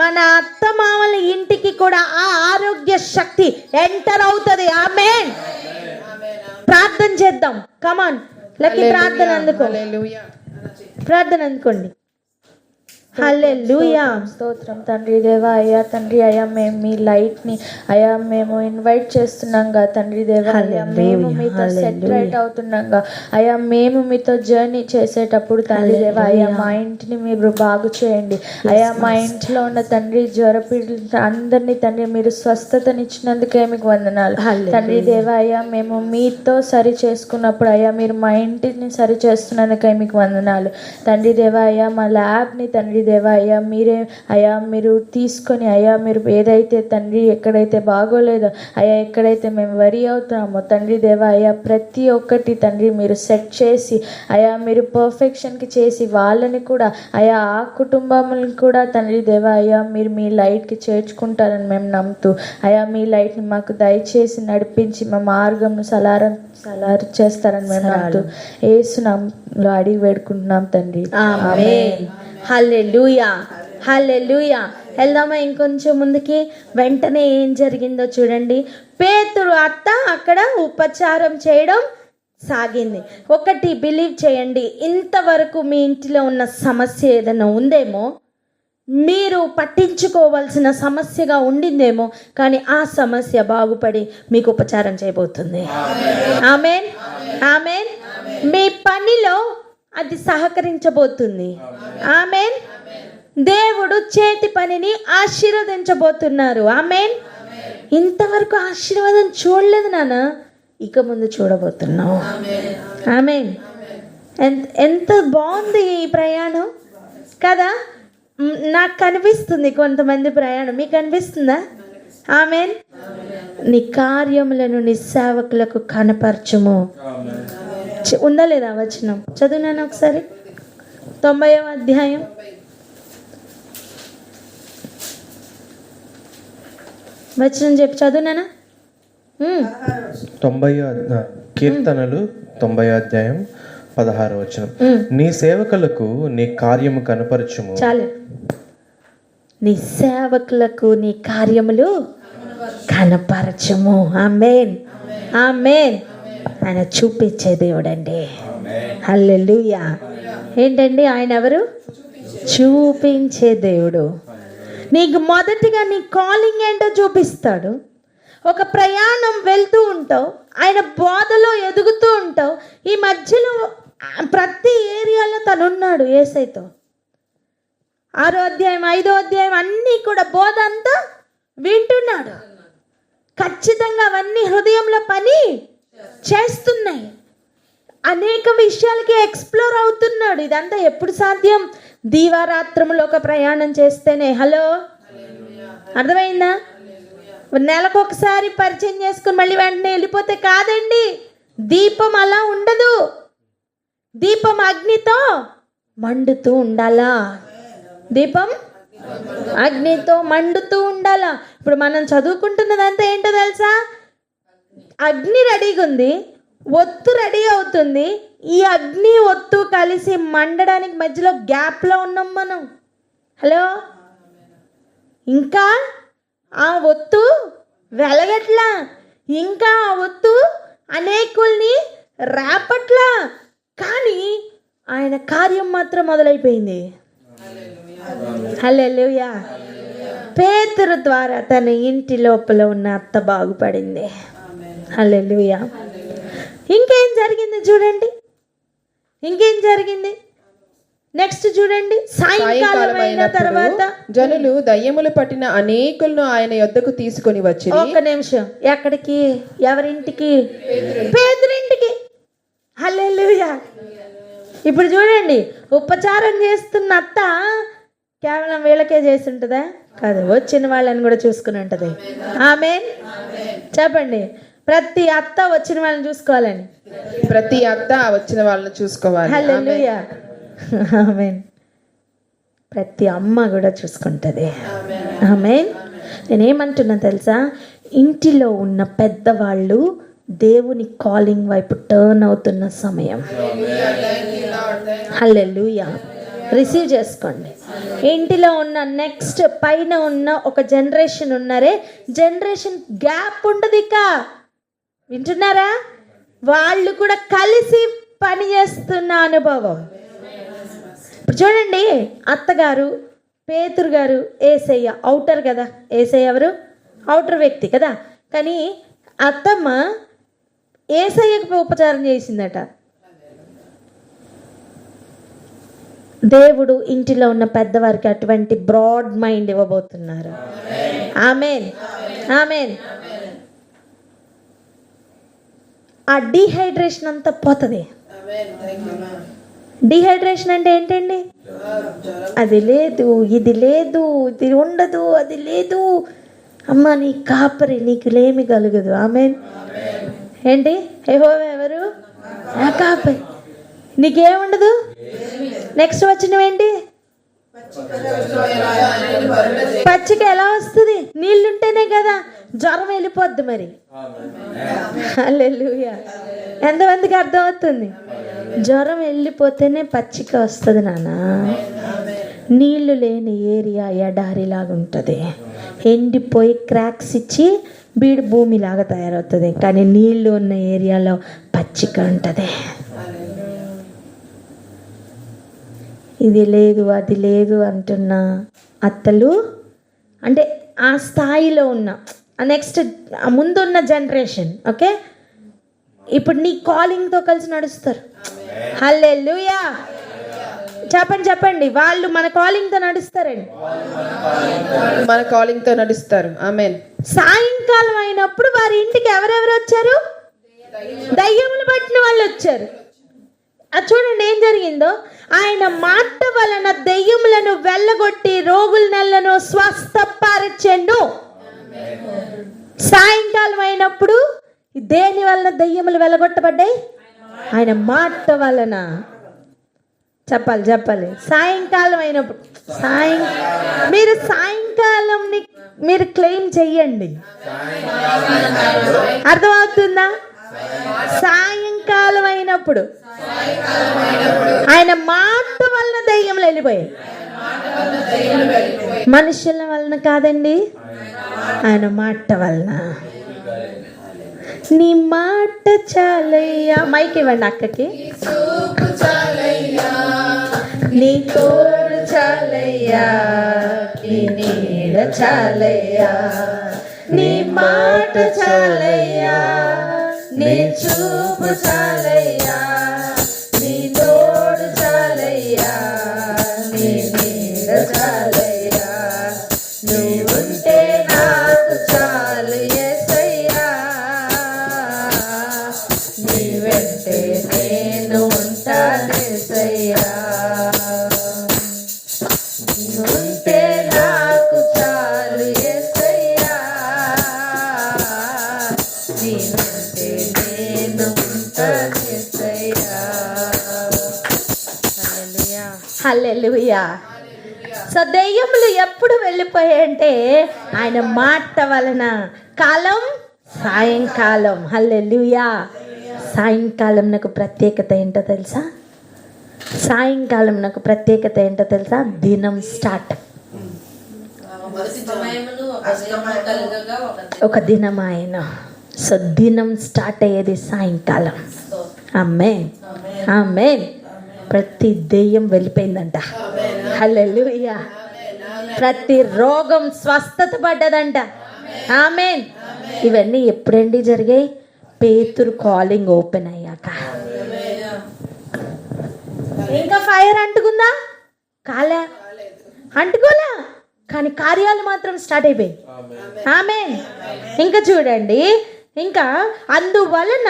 మన అత్తమామల ఇంటికి కూడా ఆ ఆరోగ్య శక్తి ఎంటర్ అవుతుంది. ఆమేన్. ప్రార్థన చేద్దాం. కమాన్ లక్కీ, ప్రార్థన అందుకోండి. హల్లెలూయా. స్తోత్రం తండ్రి దేవా. అయ్యా తండ్రి, అయ్యా మేము మీ లైట్ని అయ్యా మేము ఇన్వైట్ చేస్తున్నాంగా తండ్రి దేవా. అయ్యా మేము మీతో సెటరేట్ అవుతున్నాంగా అయ్యా. మేము మీతో జర్నీ చేసేటప్పుడు తండ్రి దేవా అయ్యా మా ఇంటిని మీరు బాగు చేయండి అయ్యా. మా ఇంట్లో ఉన్న తండ్రి జ్వరపీడితులు అందరినీ తండ్రి మీరు స్వస్థతనిచ్చినందుకే మీకు వందనాలు తండ్రి దేవా. అయ్యా మేము మీతో సరి చేసుకున్నప్పుడు అయ్యా మీరు మా ఇంటిని సరి చేస్తున్నందుకే మీకు వందనాలు తండ్రి దేవా. అయ్యా మా ల్యాబ్ని తండ్రి దేవా అయ్యా మీరు తీసుకొని అయ్యా మీరు ఏదైతే తండ్రి ఎక్కడైతే బాగోలేదో అయ్యా ఎక్కడైతే మేము వరి అవుతున్నామో తండ్రి దేవా అయ్యా ప్రతి ఒక్కటి తండ్రి మీరు సెట్ చేసి అయ్యా మీరు పర్ఫెక్షన్కి చేసి వాళ్ళని కూడా అయ్యా ఆ కుటుంబాలను కూడా తండ్రి దేవా అయ్యా మీరు మీ లైట్కి చేర్చుకుంటారని మేము నమ్ముతూ అయ్యా మీ లైట్ని మాకు దయచేసి నడిపించి మా మార్గంను సలారు చేస్తారని మేము నమ్ముతూ యేసు నామములో అడిగి వేడుకుంటున్నాం తండ్రి. ఆమేన్. హల్లెలూయా, హల్లెలూయా. వెళ్దామా ఇంకొంచెం ముందుకి? వెంటనే ఏం జరిగిందో చూడండి. పేతురు అత్త అక్కడ ఉపచారం చేయడం సాగింది. ఒకటి బిలీవ్ చేయండి, ఇంతవరకు మీ ఇంటిలో ఉన్న సమస్య ఏదైనా ఉందేమో, మీరు పట్టించుకోవాల్సిన సమస్యగా ఉండిందేమో, కానీ ఆ సమస్య బాగుపడి మీకు ఉపచారం చేయబోతుంది. ఆమేన్, ఆమేన్. మీ పనిలో అది సహకరించబోతుంది. ఆమేన్. దేవుడు చేతి పనిని ఆశీర్వదించబోతున్నారు. ఆమేన్. ఇంతవరకు ఆశీర్వాదం చూడలేదు నాన్న, ఇక ముందు చూడబోతున్నావు. ఆమేన్. ఎంత బాగుంది ఈ ప్రయాణం కదా. నాకు కనిపిస్తుంది కొంతమంది ప్రయాణం, మీకు కనిపిస్తుందా? ఆమేన్. నీ కార్యములను నీ సేవకులకు కనపరచుము. ఉందా లేదా వచనం? చదువునాను ఒకసారి. 90వ అధ్యాయం వచనం చెప్పి చదువునానా? 90 కీర్తనలు 90వ అధ్యాయం 16వ వచనం. నీ సేవకులకు నీ కార్యము కనపరచుము. చాలు. నీ సేవకులకు నీ కార్యములు కనపరచుము. ఆమేన్, ఆమేన్. ఆయన చూపించే దేవుడండి. హల్లెలూయా. ఏంటండి ఆయన ఎవరు? చూపించే దేవుడు. నీకు మొదటిగా నీ కాలింగ్ ఏంటో చూపిస్తాడు. ఒక ప్రయాణం వెళ్తూ ఉంటావు, ఆయన బోధలో ఎదుగుతూ ఉంటావు. ఈ మధ్యలో ప్రతి ఏరియాలో తనున్నాడు యేసయ్యతో. 6వ అధ్యాయం 5వ అధ్యాయం అన్నీ కూడా బోధ అంతా వింటున్నాడు. ఖచ్చితంగా అవన్నీ హృదయంలో పని చేస్తున్నాయి. అనేక విషయాలకి ఎక్స్ప్లోర్ అవుతున్నాడు. ఇదంతా ఎప్పుడు సాధ్యం? దీవారాత్రములో ఒక ప్రయాణం చేస్తేనే. హలో, అర్థమైందా? నెలకు ఒకసారి పరిచయం చేసుకుని మళ్ళీ వెంటనే వెళ్ళిపోతే కాదండి. దీపం అలా ఉండదు. దీపం అగ్నితో మండుతూ ఉండాలా. దీపం అగ్నితో మండుతూ ఉండాలా. ఇప్పుడు మనం చదువుకుంటున్నదంతా ఏంటో తెలుసా? అగ్ని రెడీగా ఉంది, ఒత్తు రెడీ అవుతుంది. ఈ అగ్ని ఒత్తు కలిసి మండడానికి మధ్యలో గ్యాప్లో ఉన్నాం మనం. హలో, ఇంకా ఆ ఒత్తు వెలగట్లా, ఇంకా ఆ ఒత్తు అనేకుల్ని రేపట్లా, కానీ ఆయన కార్యం మాత్రం మొదలైపోయింది. హల్లెలూయా. పేతురు ద్వారా తన ఇంటి లోపల ఉన్న అత్త బాగుపడింది. హల్లెలూయా. ఇంకేం జరిగింది చూడండి, ఇంకేం జరిగింది నెక్స్ట్ చూడండి. సాయంకాలం అయిన తర్వాత జనులు దయ్యములు పట్టిన అనేకులను ఆయన యొద్దకు తీసుకొని వచ్చి. ఒక నిమిషం, ఎక్కడికి? ఎవరింటికి? పేతురింటికి. హల్లెలూయా. ఇప్పుడు చూడండి, ఉపచారం చేస్తున్న అత్త కేవలం వీళ్ళకే చేసి ఉంటుందా? కాదు, వచ్చిన వాళ్ళని కూడా చూసుకుని ఉంటుంది. ఆమేన్. చెప్పండి, ప్రతి అత్త వచ్చిన వాళ్ళని చూసుకోవాలని. ప్రతి అత్త వచ్చిన వాళ్ళని చూసుకోవాలి. హల్లెలూయా. ఆమేన్. ప్రతి అమ్మ కూడా చూసుకుంటుంది. ఆమేన్. నేనేమంటున్నా తెలుసా? ఇంటిలో ఉన్న పెద్దవాళ్ళు దేవుని కాలింగ్ వైపు టర్న్ అవుతున్న సమయం. హల్లెలూయా. రిసీవ్ చేసుకోండి. ఇంటిలో ఉన్న నెక్స్ట్ పైన ఉన్న ఒక జనరేషన్ ఉన్నారే, జనరేషన్ గ్యాప్ ఉండదు ఇక. వింటున్నారా? వాళ్ళు కూడా కలిసి పని చేస్తున్న అనుభవం. ఇప్పుడు చూడండి, అత్తగారు, పేతురు గారు, యేసయ్య అవుటర్ కదా. యేసయ్య ఎవరు? అవుటర్ వ్యక్తి కదా. కానీ అత్తమ్మ యేసయ్యకు ఉపచారం చేసిందట. దేవుడు ఇంటిలో ఉన్న పెద్దవారికి అటువంటి బ్రాడ్ మైండ్ ఇవ్వబోతున్నారు. ఆమేన్, ఆమేన్. ఆ డీహైడ్రేషన్ అంతా పోతుంది. డిహైడ్రేషన్ అంటే ఏంటండి? అది లేదు, ఇది లేదు, ఇది ఉండదు, అది లేదు. అమ్మ నీ కాపరి, నీకు లేమి కలుగదు. ఆమేన్. ఏంటి? యెహోవా ఎవరు? నా కాపరి, నీకేముండదు. నెక్స్ట్ వచ్చినవేంటి? పచ్చిక ఎలా వస్తుంది? నీళ్ళుంటేనే కదా. జ్వరం వెళ్ళిపోద్ది మరి. హల్లెలూయా. ఎంతమందికి అర్థమవుతుంది? జ్వరం వెళ్ళిపోతేనే పచ్చిక వస్తుంది నాన్న. నీళ్లు లేని ఏరియా ఎడారిలాగా ఉంటుంది, ఎండిపోయి క్రాక్స్ ఇచ్చి బీడు భూమిలాగా తయారవుతుంది. కానీ నీళ్లు ఉన్న ఏరియాలో పచ్చిక ఉంటుంది. ఇది లేదు, అది లేదు అంటున్న అత్తలు అంటే ఆ స్థాయిలో ఉన్న నెక్స్ట్ ముందున్న జనరేషన్. ఓకే, ఇప్పుడు నీ కాలింగ్తో కలిసి నడుస్తారు. హల్లెలూయా. చెప్పండి చెప్పండి, వాళ్ళు మన కాలింగ్తో నడుస్తారండి. మన కాలింగ్తో నడుస్తారు. ఆమేన్. సాయంకాలం అయినప్పుడు వారి ఇంటికి ఎవరెవరు వచ్చారు? దయ్యములు పట్టిన వాళ్ళు వచ్చారు. అది చూడండి ఏం జరిగిందో. ఆయన మాట వలన దెయ్యములను వెళ్ళగొట్టి రోగులనెల్లను స్వస్థపరచెను. సాయంకాలం అయినప్పుడు దేని వలన దెయ్యములు వెళ్ళగొట్టబడ్డాయి? ఆయన మాట వలన. చెప్పాలి చెప్పాలి. సాయంకాలం అయినప్పుడు మీరు సాయంకాలంని మీరు క్లెయిమ్ చెయ్యండి. అర్థమవుతుందా? సాయంకాలం అయినప్పుడు ఆయన మాట వలన దయ్యములు వెళ్ళిపోయాయి. మనుషుల వలన కాదండి, ఆయన మాట వలన. నీ మాట చాలయ్యా. మైక్ ఇవ్వండి అక్కకి. నీ తోడు చాలయ్యా, నీ నీడ చాలయ్యా, నీ మాట చాలయ్యా, నీ చూపు చాలయ్యా, నీ తోడు చాలయ్యా, నీ నీడ చాలయ్యా, నువ్వుంటే నాకు చాలు యేసయ్యా, నీ వెంటే నేను ఉంటానేసయ్యా, నువ్వుంటే నాకు చాలు యేసయ్యా, నీ వెంటే నేను ఉంటానేసయ్యా. హల్లెలూయా, హల్లెలూయా. సో దెయ్యములు ఎప్పుడు వెళ్ళిపోయాయంటే ఆయన మాట వలన. కాలం సాయంకాలం. హల్లెలూయా. సాయంకాలం నాకు ప్రత్యేకత ఏంటో తెలుసా? సాయంకాలం నాకు ప్రత్యేకత ఏంటో తెలుసా? దినం స్టార్ట్. ఒక దినం ఆయన. సో దినం స్టార్ట్ అయ్యేది సాయంకాలం. ఆమేన్, ఆమేన్. ప్రతి దెయ్యం వెళ్ళిపోయిందంట. హల్లెలూయా. ప్రతి రోగం స్వస్థత పడ్డదంట. ఆమేన్. ఇవన్నీ ఎప్పుడండి జరిగాయి? పేతురు కాలింగ్ ఓపెన్ అయ్యాక. ఇంకా ఫైర్ అంటుకుందా? కాలే, అంటుకోలే, కానీ కార్యాలు మాత్రం స్టార్ట్ అయిపోయాయి. ఆమేన్. ఇంకా చూడండి, ఇంకా అందువలన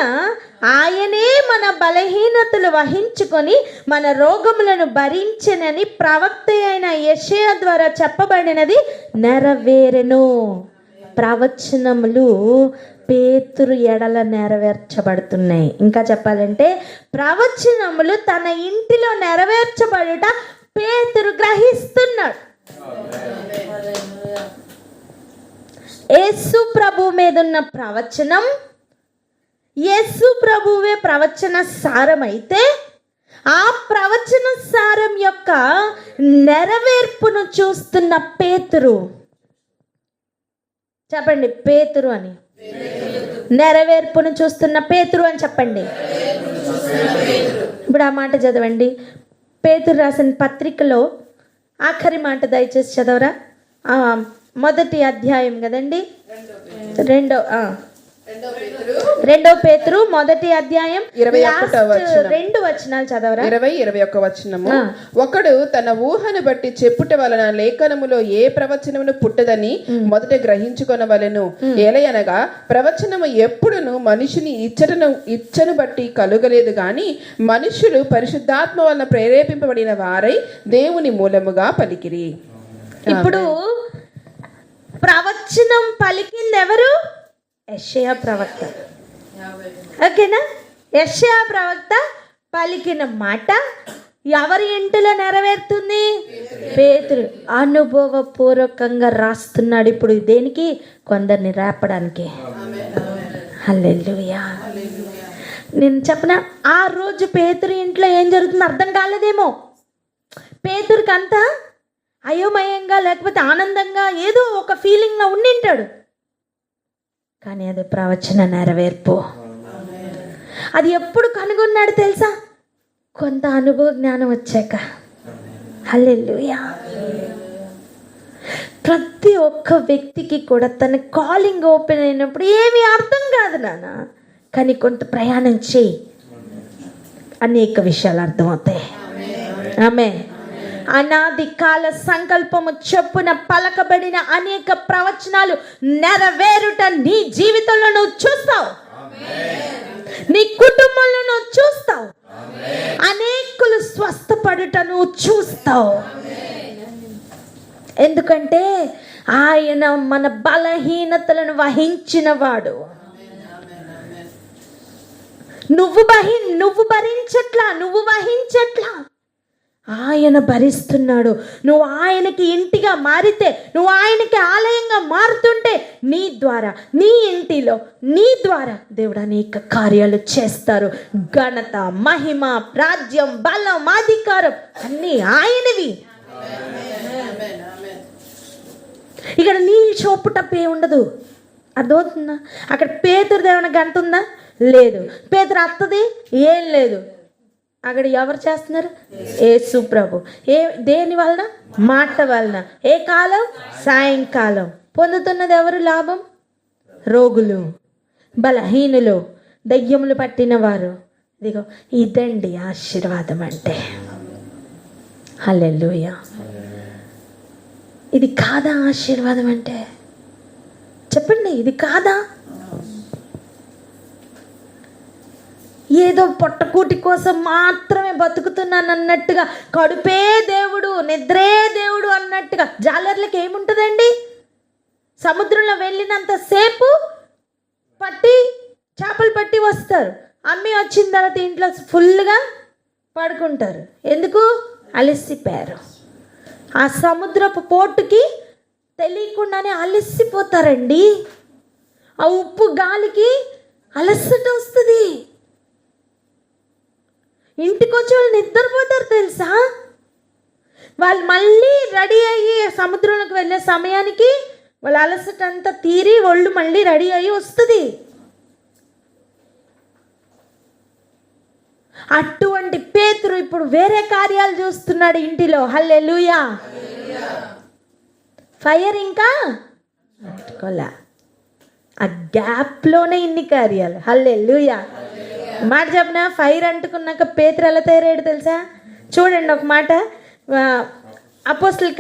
ఆయనే మన బలహీనతలు వహించుకొని మన రోగములను భరించెనని ప్రవక్త అయిన యెషయా ద్వారా చెప్పబడినది నెరవేరెను. ప్రవచనములు పేతురు ఎడల నెరవేర్చబడుతున్నాయి. ఇంకా చెప్పాలంటే ప్రవచనములు తన ఇంటిలో నెరవేర్చబడుట పేతురు గ్రహిస్తున్నాడు. యేసు ప్రభు మీద ఉన్న ప్రవచనం, యేసు ప్రభువే ప్రవచన సారం అయితే ఆ ప్రవచన సారం యొక్క నెరవేర్పును చూస్తున్న పేతురు. చెప్పండి పేతురు అని. నెరవేర్పును చూస్తున్న పేతురు అని చెప్పండి. ఇప్పుడు ఆ మాట చదవండి. పేతురు రాసిన పత్రికలో ఆఖరి మాట దయచేసి చదవరా. మొదటి అధ్యాయం కదండి, రెండో పేతురు మొదటి అధ్యాయం 21వ వచనం. 2 వచనాలు చదవరా? 20-21 వచనము. ఒకడు తన ఊహను బట్టి చెప్పుట వలన లేఖనములో ఏ ప్రవచనమును పుట్టదని మొదట గ్రహించుకొనవలెను. ఏలయనగా ప్రవచనము ఎప్పుడును మనిషిని ఇచ్చను బట్టి కలుగలేదు గాని మనుషులు పరిశుద్ధాత్మ వలన ప్రేరేపింపబడిన వారై దేవుని మూలముగా పలికిరి. ఇప్పుడు ప్రవచనం పలికింది ఎవరు? యెషయా ప్రవక్త. ఓకేనా? యెషయా ప్రవక్త పలికిన మాట ఎవరి ఇంటిలో నెరవేరుతుంది? పేతురు అనుభవపూర్వకంగా రాస్తున్నాడు. ఇప్పుడు దేనికి? కొందరిని రేపడానికి. హల్లెలూయా. నేను చెప్పిన ఆ రోజు పేతురు ఇంట్లో ఏం జరుగుతుందో అర్థం కాలేదేమో. పేతురుకి అంతా అయోమయంగా లేకపోతే ఆనందంగా ఏదో ఒక ఫీలింగ్లో ఉండింటాడు. కానీ అది ప్రవచన నెరవేర్పు. అది ఎప్పుడు కనుగొన్నాడు తెలుసా? కొంత అనుభవ జ్ఞానం వచ్చాక. హల్లెలూయా. ప్రతి ఒక్క వ్యక్తికి కూడా తన కాలింగ్ ఓపెన్ అయినప్పుడు ఏమీ అర్థం కాదు నాన్న, కానీ కొంత ప్రయాణం చేయి, అనేక విషయాలు అర్థమవుతాయి. ఆమేన్. అనాది కాల సంకల్పము చొప్పున పలకబడిన అనేక ప్రవచనాలు నెరవేరుట నీ జీవితంలో నువ్వు చూస్తావు, నీ కుటుంబంలో నువ్వు చూస్తావు, అనేకులు స్వస్థపడుట నువ్వు చూస్తావు. ఎందుకంటే ఆయన మన బలహీనతలను వహించిన వాడు. నువ్వు వహించట్లా, ఆయన భరిస్తున్నాడు. నువ్వు ఆయనకి ఇంటిగా మారితే, నువ్వు ఆయనకి ఆలయంగా మారుతుంటే నీ ద్వారా, నీ ఇంటిలో నీ ద్వారా దేవుడు అనేక కార్యాలు చేస్తారు. ఘనత, మహిమ, రాజ్యం, బలం, అధికారం అన్నీ ఆయనవి. ఇక్కడ నీ చోపుటప్పే ఉండదు. అర్థమవుతుందా? అక్కడ పేతురు దేవుని గంట ఉందా? లేదు. పేతురు అత్తది ఏం లేదు. అక్కడ ఎవరు చేస్తున్నారు? యేసు ప్రభు. దేని వలన? మాట వలన. ఏ కాలం? సాయంకాలం. పొందుతున్నది ఎవరు లాభం? రోగులు, బలహీనులు, దయ్యములు పట్టిన వారు. ఇదిగో ఇదండి ఆశీర్వాదం అంటే. హల్లెలూయా. ఇది కాదా ఆశీర్వాదం అంటే? చెప్పండి, ఇది కాదా? ఏదో పొట్టకూటి కోసం మాత్రమే బతుకుతున్నాను అన్నట్టుగా, కడుపే దేవుడు, నిద్రే దేవుడు అన్నట్టుగా. జాలర్లకు ఏముంటుందండి? సముద్రంలో వెళ్ళినంత సేపు చేపలు పట్టి వస్తారు, అమ్మి వచ్చిన తర్వాత ఇంట్లో ఫుల్గా పడుకుంటారు. ఎందుకు? అలసిపోయారు. ఆ సముద్రపు పోటుకి తెలియకుండానే అలసిపోతారండి. ఆ ఉప్పు గాలికి అలసట వస్తుంది. ఇంటికి వచ్చి వాళ్ళు నిద్రపోతారు తెలుసా? వాళ్ళు మళ్ళీ రెడీ అయ్యి సముద్రంలోకి వెళ్ళే సమయానికి వాళ్ళ అలసట అంతా తీరి ఒళ్ళు మళ్ళీ రెడీ అయ్యి వస్తుంది. అటువంటి పేతురు ఇప్పుడు వేరే కార్యాలు చూస్తున్నాడు ఇంటిలో. హల్లెలూయా. ఫైర్ ఇంకా పెట్టుకోలే, ఆ గ్యాప్లోనే ఇన్ని కార్యాలు. హల్లెలూయా. మాట చెప్పిన ఫైర్ అంటుకున్నాక పేతురు ఎలా తయారయ్యాడు తెలుసా? చూడండి ఒక మాట, అపోస్తల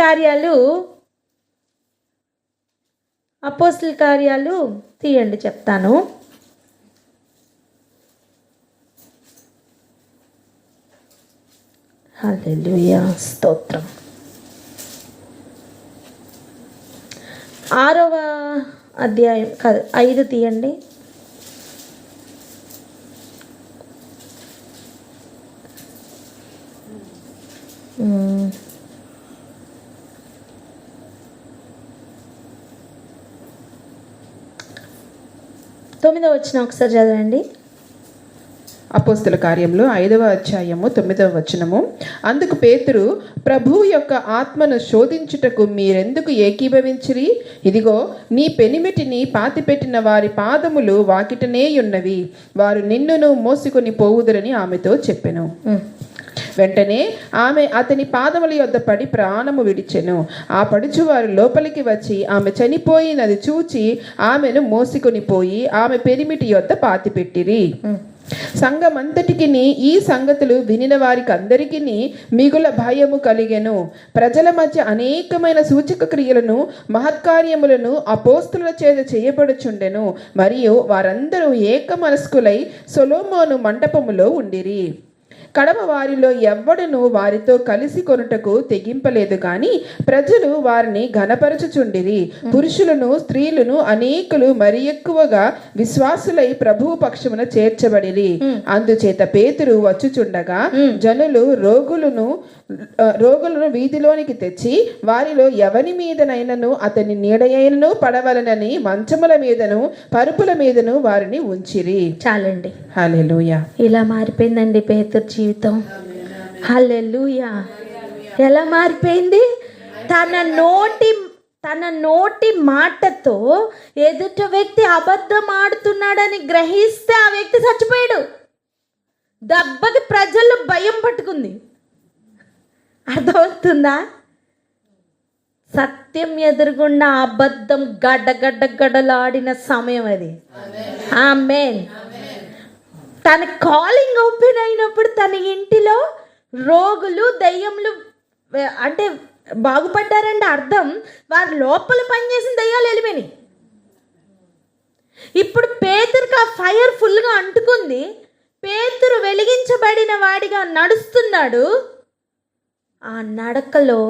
కార్యాలు తీయండి, చెప్తాను. హల్లెలూయా, స్తోత్రం. 6వ అధ్యాయం కాదు, 5 తీయండి. తొమ్మిదవ వచనం ఒకసారి చదవండి. అపోస్తల కార్యంలో 5వ అధ్యాయము 9వ వచనము. అందుకు పేతురు, ప్రభువు యొక్క ఆత్మను శోధించుటకు మీరెందుకు ఏకీభవించిరి? ఇదిగో నీ పెనిమిటిని పాతిపెట్టిన వారి పాదములు వాకిటనే ఉన్నవి, వారు నిన్నును మోసుకొని పోవుదురని ఆమెతో చెప్పెను. వెంటనే ఆమె అతని పాదముల యొద్ద పడి ప్రాణము విడిచెను. ఆ పడుచువారు లోపలికి వచ్చి ఆమె చనిపోయినది చూచి ఆమెను మోసుకొని పోయి ఆమె పెరిమిటి యొద్ద పాతిపెట్టిరి. సంఘమంతటికి ఈ సంగతులు వినిన వారికి అందరికీ మిగుల భయము కలిగెను. ప్రజల మధ్య అనేకమైన సూచక క్రియలను మహత్కార్యములను అపోస్తుల చేత చేయబడుచుండెను. మరియు వారందరూ ఏక మనస్కులై సొలొమోను మంటపములో ఉండిరి. కడమ వారిలో ఎవ్వడును వారితో కలిసి కొనుటకు తెగింపలేదు, కానీ ప్రజలు వారిని ఘనపరచుచుండిరి. పురుషులను స్త్రీలను అనేకులు మరి ఎక్కువగా విశ్వాసులై ప్రభువు పక్షమున చేర్చబడిరి. అందుచేత పేతురు వచ్చుచుండగా జనులు రోగులను వీధిలోనికి తెచ్చి వారిలో ఎవని మీదనైనను అతని నీడయైనను పడవలనని మంచముల మీదను పరుపుల మీదను వారిని ఉంచిరి. చాలండి. హల్లెలూయా. ఇలా మారిపోయిందండి పేతురు జీవితం. హల్లెలూయా. ఎలా మారిపోయింది? తన నోటి మాటతో ఎదుట వ్యక్తి అబద్ధం ఆడుతున్నాడని గ్రహిస్తే ఆ వ్యక్తి చచ్చిపోయాడు. దెబ్బకి ప్రజలు భయం పట్టుకుంది. అర్థమవుతుందా? సత్యం ఎదురుగుండా అబద్ధం గడ్డలాడిన సమయం అది. ఆమేన్. తన కాలింగ్ ఓపెన్ అయినప్పుడు తన ఇంటిలో రోగులు దయ్యములు అంటే బాగుపడ్డారంటే అర్థం వారి లోపల పనిచేసిన దయ్యాలు వెళ్ళిపోయినాయి. ఇప్పుడు పేతురుకి ఆ ఫైర్ ఫుల్గా అంటుకుంది. పేతురు వెలిగించబడిన వాడిగా నడుస్తున్నాడు. ఆ నడకలో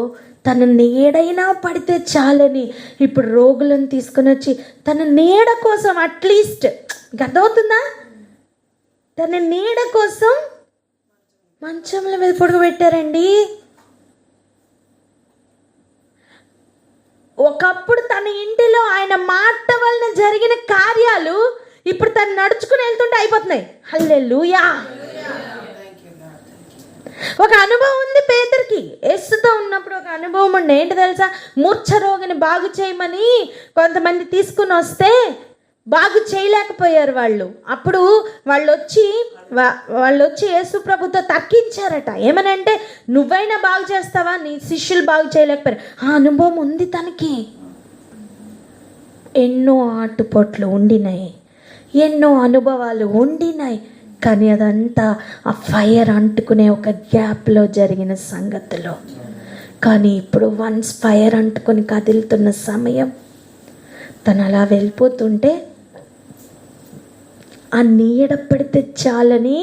తన నీడైనా పడితే చాలని ఇప్పుడు రోగులను తీసుకొని వచ్చి తన నీడ కోసం అట్లీస్ట్ అర్థమవుతుందా, తన నీడ కోసం మంచంల మీద పడుకోబెట్టారండి. ఒకప్పుడు తన ఇంటిలో ఆయన మాట వలన జరిగిన కార్యాలు ఇప్పుడు తను నడుచుకుని వెళ్తుంటే అయిపోతున్నాయి. హల్లెలూయా. ఒక అనుభవం ఉంది పేతురుకి. యేసుతో ఉన్నప్పుడు ఒక అనుభవం ఉండే. ఏంటి తెలుసా? మూర్ఛ రోగిని బాగు చేయమని కొంతమంది తీసుకుని వస్తే బాగు చేయలేకపోయారు వాళ్ళు. అప్పుడు వాళ్ళు వచ్చి యేసు ప్రభుతో తర్కించారట. ఏమనంటే, నువ్వైనా బాగు చేస్తావా, నీ శిష్యులు బాగు చేయలేకపోయారు. ఆ అనుభవం ఉంది తనకి. ఎన్నో ఆటుపోట్లు ఉండినాయి, ఎన్నో అనుభవాలు ఉండినాయి. కానీ అదంతా ఆ ఫైర్ అంటుకునే ఒక గ్యాప్లో జరిగిన సంగతులు. కానీ ఇప్పుడు వన్స్ ఫైర్ అంటుకొని కదులుతున్న సమయం, తను అలా వెళ్ళిపోతుంటే ఆ నీడ పడితే చాలని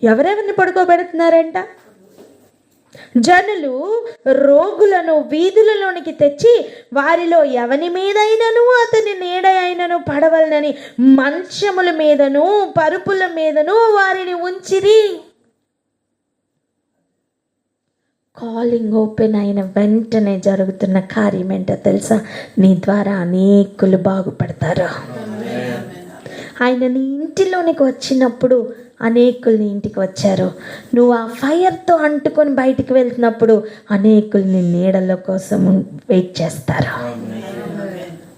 ఎవరెవరిని పడుకోబెడుతున్నారంట? జనులు రోగులను వీధులలోనికి తెచ్చి వారిలో ఎవని మీదైనను అతని నీడ అయినను పడవలనని మంచముల మీదను పరుపుల మీదను వారిని ఉంచిరి. కాలింగ్ ఓపెన్ అయిన వెంటనే జరుగుతున్న కార్యం ఏంటో తెలుసా? నీ ద్వారా అనేకులు బాగుపడతారు. ఆయన నీ ఇంటిలోనికి వచ్చినప్పుడు అనేకులు నీ ఇంటికి వచ్చారు. నువ్వు ఆ ఫైర్తో అంటుకొని బయటికి వెళ్తున్నప్పుడు అనేకులు నీ నీడల కోసం వెయిట్ చేస్తారు.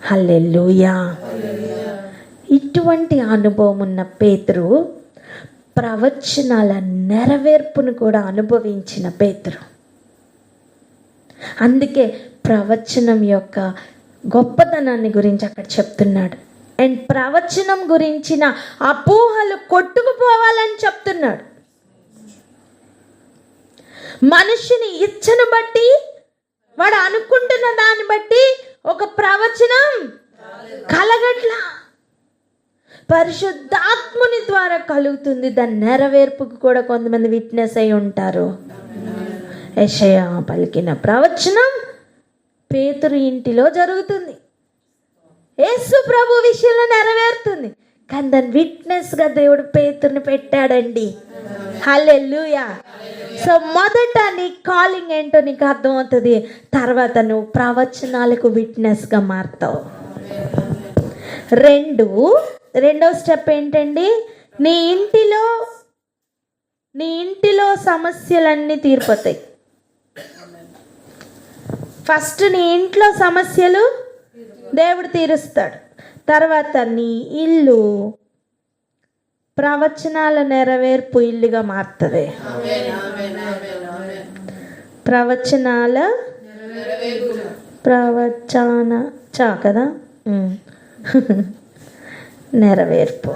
హల్లెలూయా. ఇటువంటి అనుభవం ఉన్న పేతురు ప్రవచనాల నెరవేర్పును కూడా అనుభవించిన పేతురు. అందుకే ప్రవచనం యొక్క గొప్పతనాన్ని గురించి అక్కడ చెప్తున్నాడు. అండ్ ప్రవచనం గురించిన అపోహలు కొట్టుకుపోవాలని చెప్తున్నాడు. మనిషిని ఇచ్చను బట్టి, వాడు అనుకుంటున్న దాన్ని బట్టి ఒక ప్రవచనం కలగట్లా, పరిశుద్ధాత్ముని ద్వారా కలుగుతుంది. దాని నెరవేర్పుకు కూడా కొంతమంది విట్నెస్ అయి ఉంటారు. యెషయా పలికిన ప్రవచనం పేతురు ఇంటిలో జరుగుతుంది. యేసు ప్రభు విషయంలో నెరవేరుతుంది. కానీ దాని విట్నెస్గా దేవుడు పేతురుని పెట్టాడండి. హల్లెలూయా. సో మొదట నీ కాలింగ్ ఏంటో నీకు అర్థమవుతుంది. తర్వాత నువ్వు ప్రవచనాలకు విట్నెస్గా మారుతావు. రెండో స్టెప్ ఏంటండి? నీ ఇంటిలో సమస్యలన్నీ తీరిపోతాయి. ఫస్ట్ నీ ఇంట్లో సమస్యలు దేవుడు తీరుస్తాడు. తర్వాత నీ ఇల్లు ప్రవచనాల నెరవేర్పు ఇల్లుగా మారుతుంది. ప్రవచనాల కదా నెరవేర్పు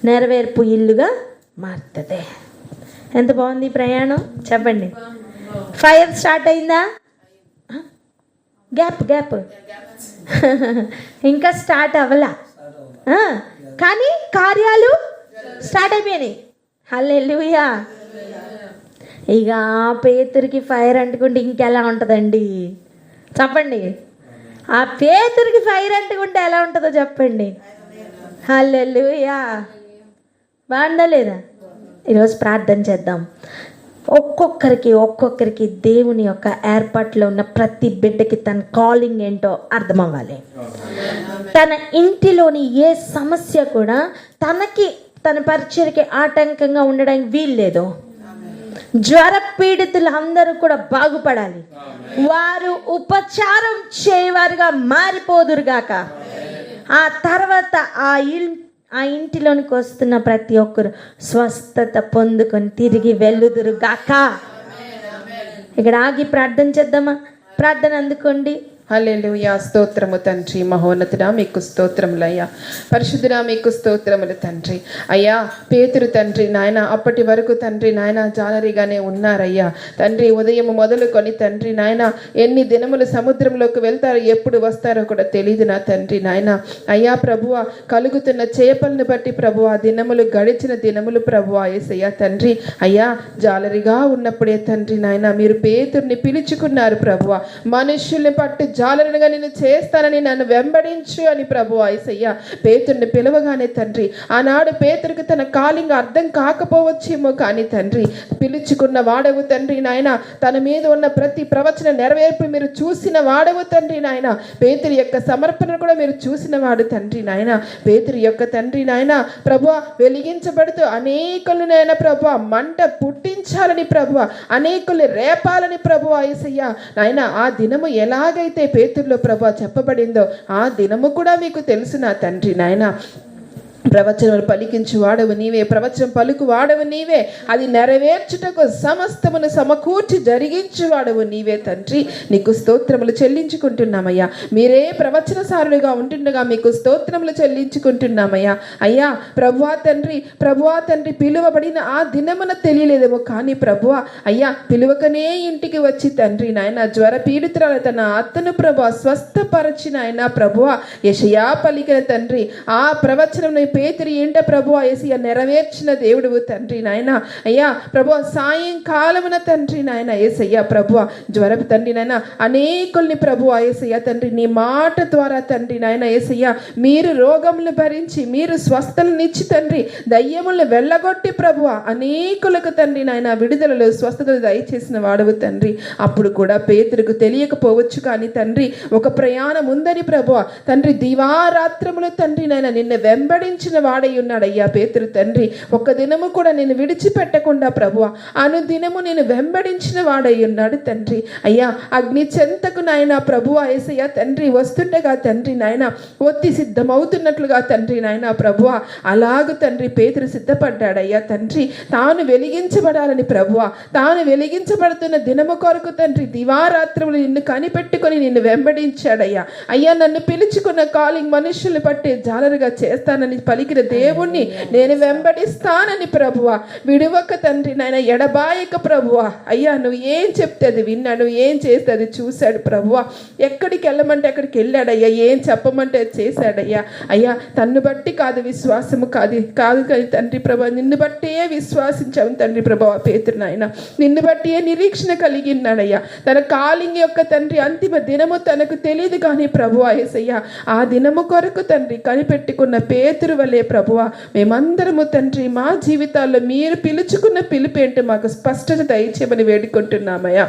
నెరవేర్పు ఇల్లుగా మారుతుంది. ఎంత బాగుంది ఈ ప్రయాణం చెప్పండి. ఫైర్ స్టార్ట్ అయిందా? గ్యాప్ ఇంకా స్టార్ట్ అవ్వలా, కానీ కార్యాలు స్టార్ట్ అయిపోయినాయి. హల్లెలూయా. ఇక పేతురికి ఫైర్ అంటుకుంటే ఇంకెలా ఉంటుందండి చెప్పండి. ఆ పేతురికి ఫైర్ అంటుకుంటే ఎలా ఉంటుందో చెప్పండి. హల్లెలూయా. బాగుందా లేదా? ఈరోజు ప్రార్థన చేద్దాం. ఒక్కొక్కరికి దేవుని యొక్క ఏర్పాట్లో ఉన్న ప్రతి బిడ్డకి తన కాలింగ్ ఏంటో అర్థం అవ్వాలి. తన ఇంటిలోని ఏ సమస్య కూడా తన పరిచర్యకి ఆటంకంగా ఉండడానికి వీల్లేదు. జ్వర పీడితులు అందరూ కూడా బాగుపడాలి. వారు ఉపచారం చేయవారుగా మారిపోదురుగాక. ఆ తర్వాత ఆ ఇంటిలోనికి వస్తున్న ప్రతి ఒక్కరు స్వస్థత పొందుకొని తిరిగి వెళ్ళుదురుగాక. ఇక్కడ ఆగి ప్రార్థన చేద్దామా? ప్రార్థన అందుకోండి. హల్లెలూయా. స్తోత్రము తండ్రి, మహోన్నతుడా మీకు స్తోత్రములయ్యా. పరిశుద్ధుడా మీకు స్తోత్రములు తండ్రి. అయ్యా పేతురు తండ్రి నాయన అప్పటి వరకు తండ్రి నాయన జాలరిగానే ఉన్నారయ్యా తండ్రి. ఉదయం మొదలుకొని తండ్రి నాయన ఎన్ని దినములు సముద్రంలోకి వెళ్తారో ఎప్పుడు వస్తారో కూడా తెలియదు నా తండ్రి నాయన. అయ్యా ప్రభువ కలుగుతున్న చేపలను బట్టి ప్రభువ దినములు గడిచిన దినములు ప్రభువ యేసయ్యా తండ్రి. అయ్యా జాలరిగా ఉన్నప్పుడే తండ్రి నాయన మీరు పేతుర్ని పిలుచుకున్నారు ప్రభువ. మనుషుల్ని పట్టు జాలరునిగా నిన్ను చేస్తానని నన్ను వెంబడించు అని ప్రభువా యేసయ్యా పేతుర్ని పిలవగానే తండ్రి ఆనాడు పేతురికి తన కాలింగ్ అర్థం కాకపోవచ్చేమో కానీ తండ్రి పిలుచుకున్న వాడవు తండ్రి నాయన. తన మీద ఉన్న ప్రతి ప్రవచన నెరవేర్పు మీరు చూసిన వాడవు తండ్రి నాయన. పేతురి యొక్క సమర్పణ కూడా మీరు చూసిన వాడు తండ్రి నాయన. పేతురి యొక్క తండ్రి నాయన ప్రభువా వెలిగించబడుతూ అనేకులు నాయన ప్రభువా మంట పుట్టించాలని ప్రభువా అనేకులు రేపాలని ప్రభువా యేసయ్యా నాయన. ఆ దినము ఎలాగైతే పేతురులో ప్రభువా చెప్పబడిందో ఆ దినము కూడా మీకు తెలుసు నా తండ్రి నాయన. ప్రవచనములు పలికించు వాడవు నీవే, ప్రవచనం పలుకు వాడవు నీవే, అది నెరవేర్చుటకు సమస్తమును సమకూర్చి జరిగించు వాడవు నీవే తండ్రి. నీకు స్తోత్రములు చెల్లించుకుంటున్నామయ్యా. మీరే ప్రవచనసారులుగా ఉంటుండగా మీకు స్తోత్రములు చెల్లించుకుంటున్నామయ్యా. అయ్యా ప్రభువా తండ్రి పిలువబడిన ఆ దినమున తెలియలేదేమో కానీ ప్రభువా అయ్యా పిలువకనే ఇంటికి వచ్చి తండ్రి నాయన జ్వర పీడితురాలు తన అత్తను ప్రభువా స్వస్థపరచిన ఆయన ప్రభువా యెషయా పలికిన తండ్రి ఆ ప్రవచనం పేతురు ఏంట ప్రభువా యేసయ్యా నెరవేర్చిన దేవుడువు తండ్రి నాయన. అయ్యా ప్రభువా సాయంకాలమున తండ్రి నాయన యేసయ్యా ప్రభువా జ్వరపు తండ్రి నాయన అనేకుల్ని ప్రభువా యేసయ్యా తండ్రి నీ మాట ద్వారా తండ్రి నాయన యేసయ్యా మీరు రోగములు భరించి మీరు స్వస్థలనిచ్చి తండ్రి దయ్యములను వెళ్ళగొట్టి ప్రభువా అనేకులకు తండ్రి నాయన విడుదలలో స్వస్థతలు దయచేసిన వాడవు తండ్రి. అప్పుడు కూడా పేతురుకు తెలియకపోవచ్చు కానీ తండ్రి ఒక ప్రయాణం ఉందని ప్రభువా తండ్రి దివారాత్రములు తండ్రి నాయన నిన్ను వెంబడించిన వాడై ఉన్నాడయ్యా పేతురు తండ్రి. ఒక్క దినము కూడా నేను విడిచిపెట్టకుండా ప్రభువా అనుదినము నేను వెంబడించిన వాడై ఉన్నాడు తండ్రి. అయ్యా అగ్ని చెంతకు నాయన ప్రభువా యేసయ్యా తండ్రి వస్తుండగా తండ్రి నాయన ఒత్తి సిద్ధమవుతున్నట్లుగా తండ్రి నాయన ప్రభువా అలాగూ తండ్రి పేతురు సిద్ధపడ్డాడయ్యా తండ్రి. తాను వెలిగించబడాలని ప్రభువా తాను వెలిగించబడుతున్న దినము కొరకు తండ్రి దివారాత్రములు నిన్ను కనిపెట్టుకొని నిన్ను వెంబడించాడయ్యా. అయ్యా నన్ను పిలుచుకున్న కాలింగ్ మనుషులు పట్టే జాలరుగా చేస్తానని పలికిన దేవుణ్ణి నేను వెంబడిస్తానని ప్రభువా విడువక తండ్రి నాయన ఎడబాయక ప్రభువా అయ్యా నువ్వు ఏం చెప్తే అది విన్నాడు, ఏం చేస్తే అది చూశాడు ప్రభువా. ఎక్కడికి వెళ్ళమంటే అక్కడికి వెళ్ళాడయ్యా, ఏం చెప్పమంటే అది చేశాడయ్యా. అయ్యా తన్ను బట్టి కాదు విశ్వాసము కాదు కానీ తండ్రి ప్రభా నిన్ను బట్టే విశ్వాసించాము తండ్రి ప్రభువా పేతురు నాయన నిన్ను బట్టే నిరీక్షణ కలిగిన్నాడయ్యా. తన కాలింగ్ యొక్క తండ్రి అంతిమ దినము తనకు తెలియదు కానీ ప్రభువా యేసయ్యా ఆ దినము కొరకు తండ్రి కనిపెట్టుకున్న పేతురు వలే ప్రభువా మేమందరము తండ్రి మా జీవితాల్లో మీరు పిలుచుకున్న పిలుపు ఏంటో మాకు స్పష్టత దయచేయమని వేడుకుంటున్నామయ్యా.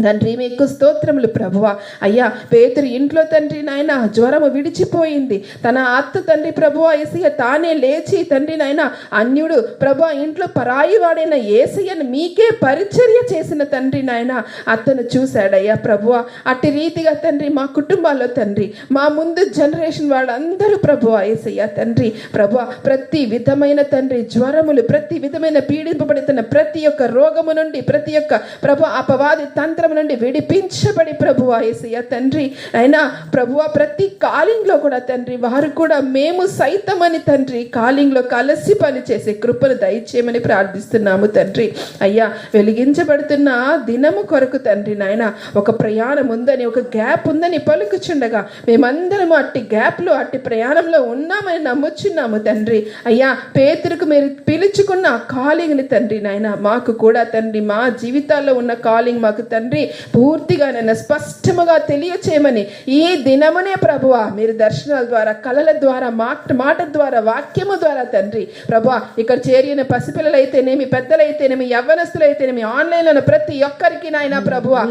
తండ్రి మీకు స్తోత్రములు ప్రభువా. అయ్యా పేతురు ఇంట్లో తండ్రి నాయన జ్వరము విడిచిపోయింది. తన అత్త తండ్రి ప్రభువా యేసయ్య తానే లేచి తండ్రి నాయన అన్యుడు ప్రభువా ఇంట్లో పరాయి వాడైన యేసయ్యను మీకే పరిచర్య చేసిన తండ్రి నాయన అతను చూశాడయ్యా ప్రభువా. అట్టి రీతిగా తండ్రి మా కుటుంబాల్లో తండ్రి మా ముందు జనరేషన్ వాళ్ళందరూ ప్రభువా యేసయ్య తండ్రి ప్రభువా ప్రతి విధమైన తండ్రి జ్వరములు, ప్రతి విధమైన పీడింపబడుతున్న ప్రతి ఒక్క రోగము నుండి, ప్రతి ఒక్క ప్రభు అపవాది తంత్రం నుండి విడిపించబడి ప్రభువా యేసయ్య తండ్రి అయినా ప్రభువా ప్రతి కాలింగ్ లో కూడా తండ్రి వారు కూడా మేము సైతమని తండ్రి కాలింగ్ లో కలిసి పని చేసే కృపను దయచేయమని ప్రార్థిస్తున్నాము తండ్రి. అయ్యా వెలిగించబడుతున్న దినము కొరకు తండ్రి నాయన ఒక ప్రయాణం ఉందని, ఒక గ్యాప్ ఉందని పలుకుచుండగా మేమందరము అట్టి గ్యాప్ లో అట్టి ప్రయాణంలో ఉన్నామని నమ్ముచున్నాము తండ్రి. అయ్యా పేతురుకు మీరు పిలుచుకున్న కాలింగ్ ని తండ్రి నాయన మాకు కూడా తండ్రి మా జీవితాల్లో ఉన్న కాలింగ్ మాకు తండ్రి పూర్తిగా నన్ను స్పష్టముగా తెలియచేయమని ఈ దినమునే ప్రభువా మీరు దర్శనాల ద్వారా, కళల ద్వారా, మాట ద్వారా, వాక్యము ద్వారా తండ్రి ప్రభువా ఇక్కడ చేరిన పసిపిల్లలైతేనేమి, పెద్దలైతేనేమి, యవ్వనస్తులైతేనేమి, ఆన్లైన్ లో ప్రతి ఒక్కరికి నాయన ప్రభువా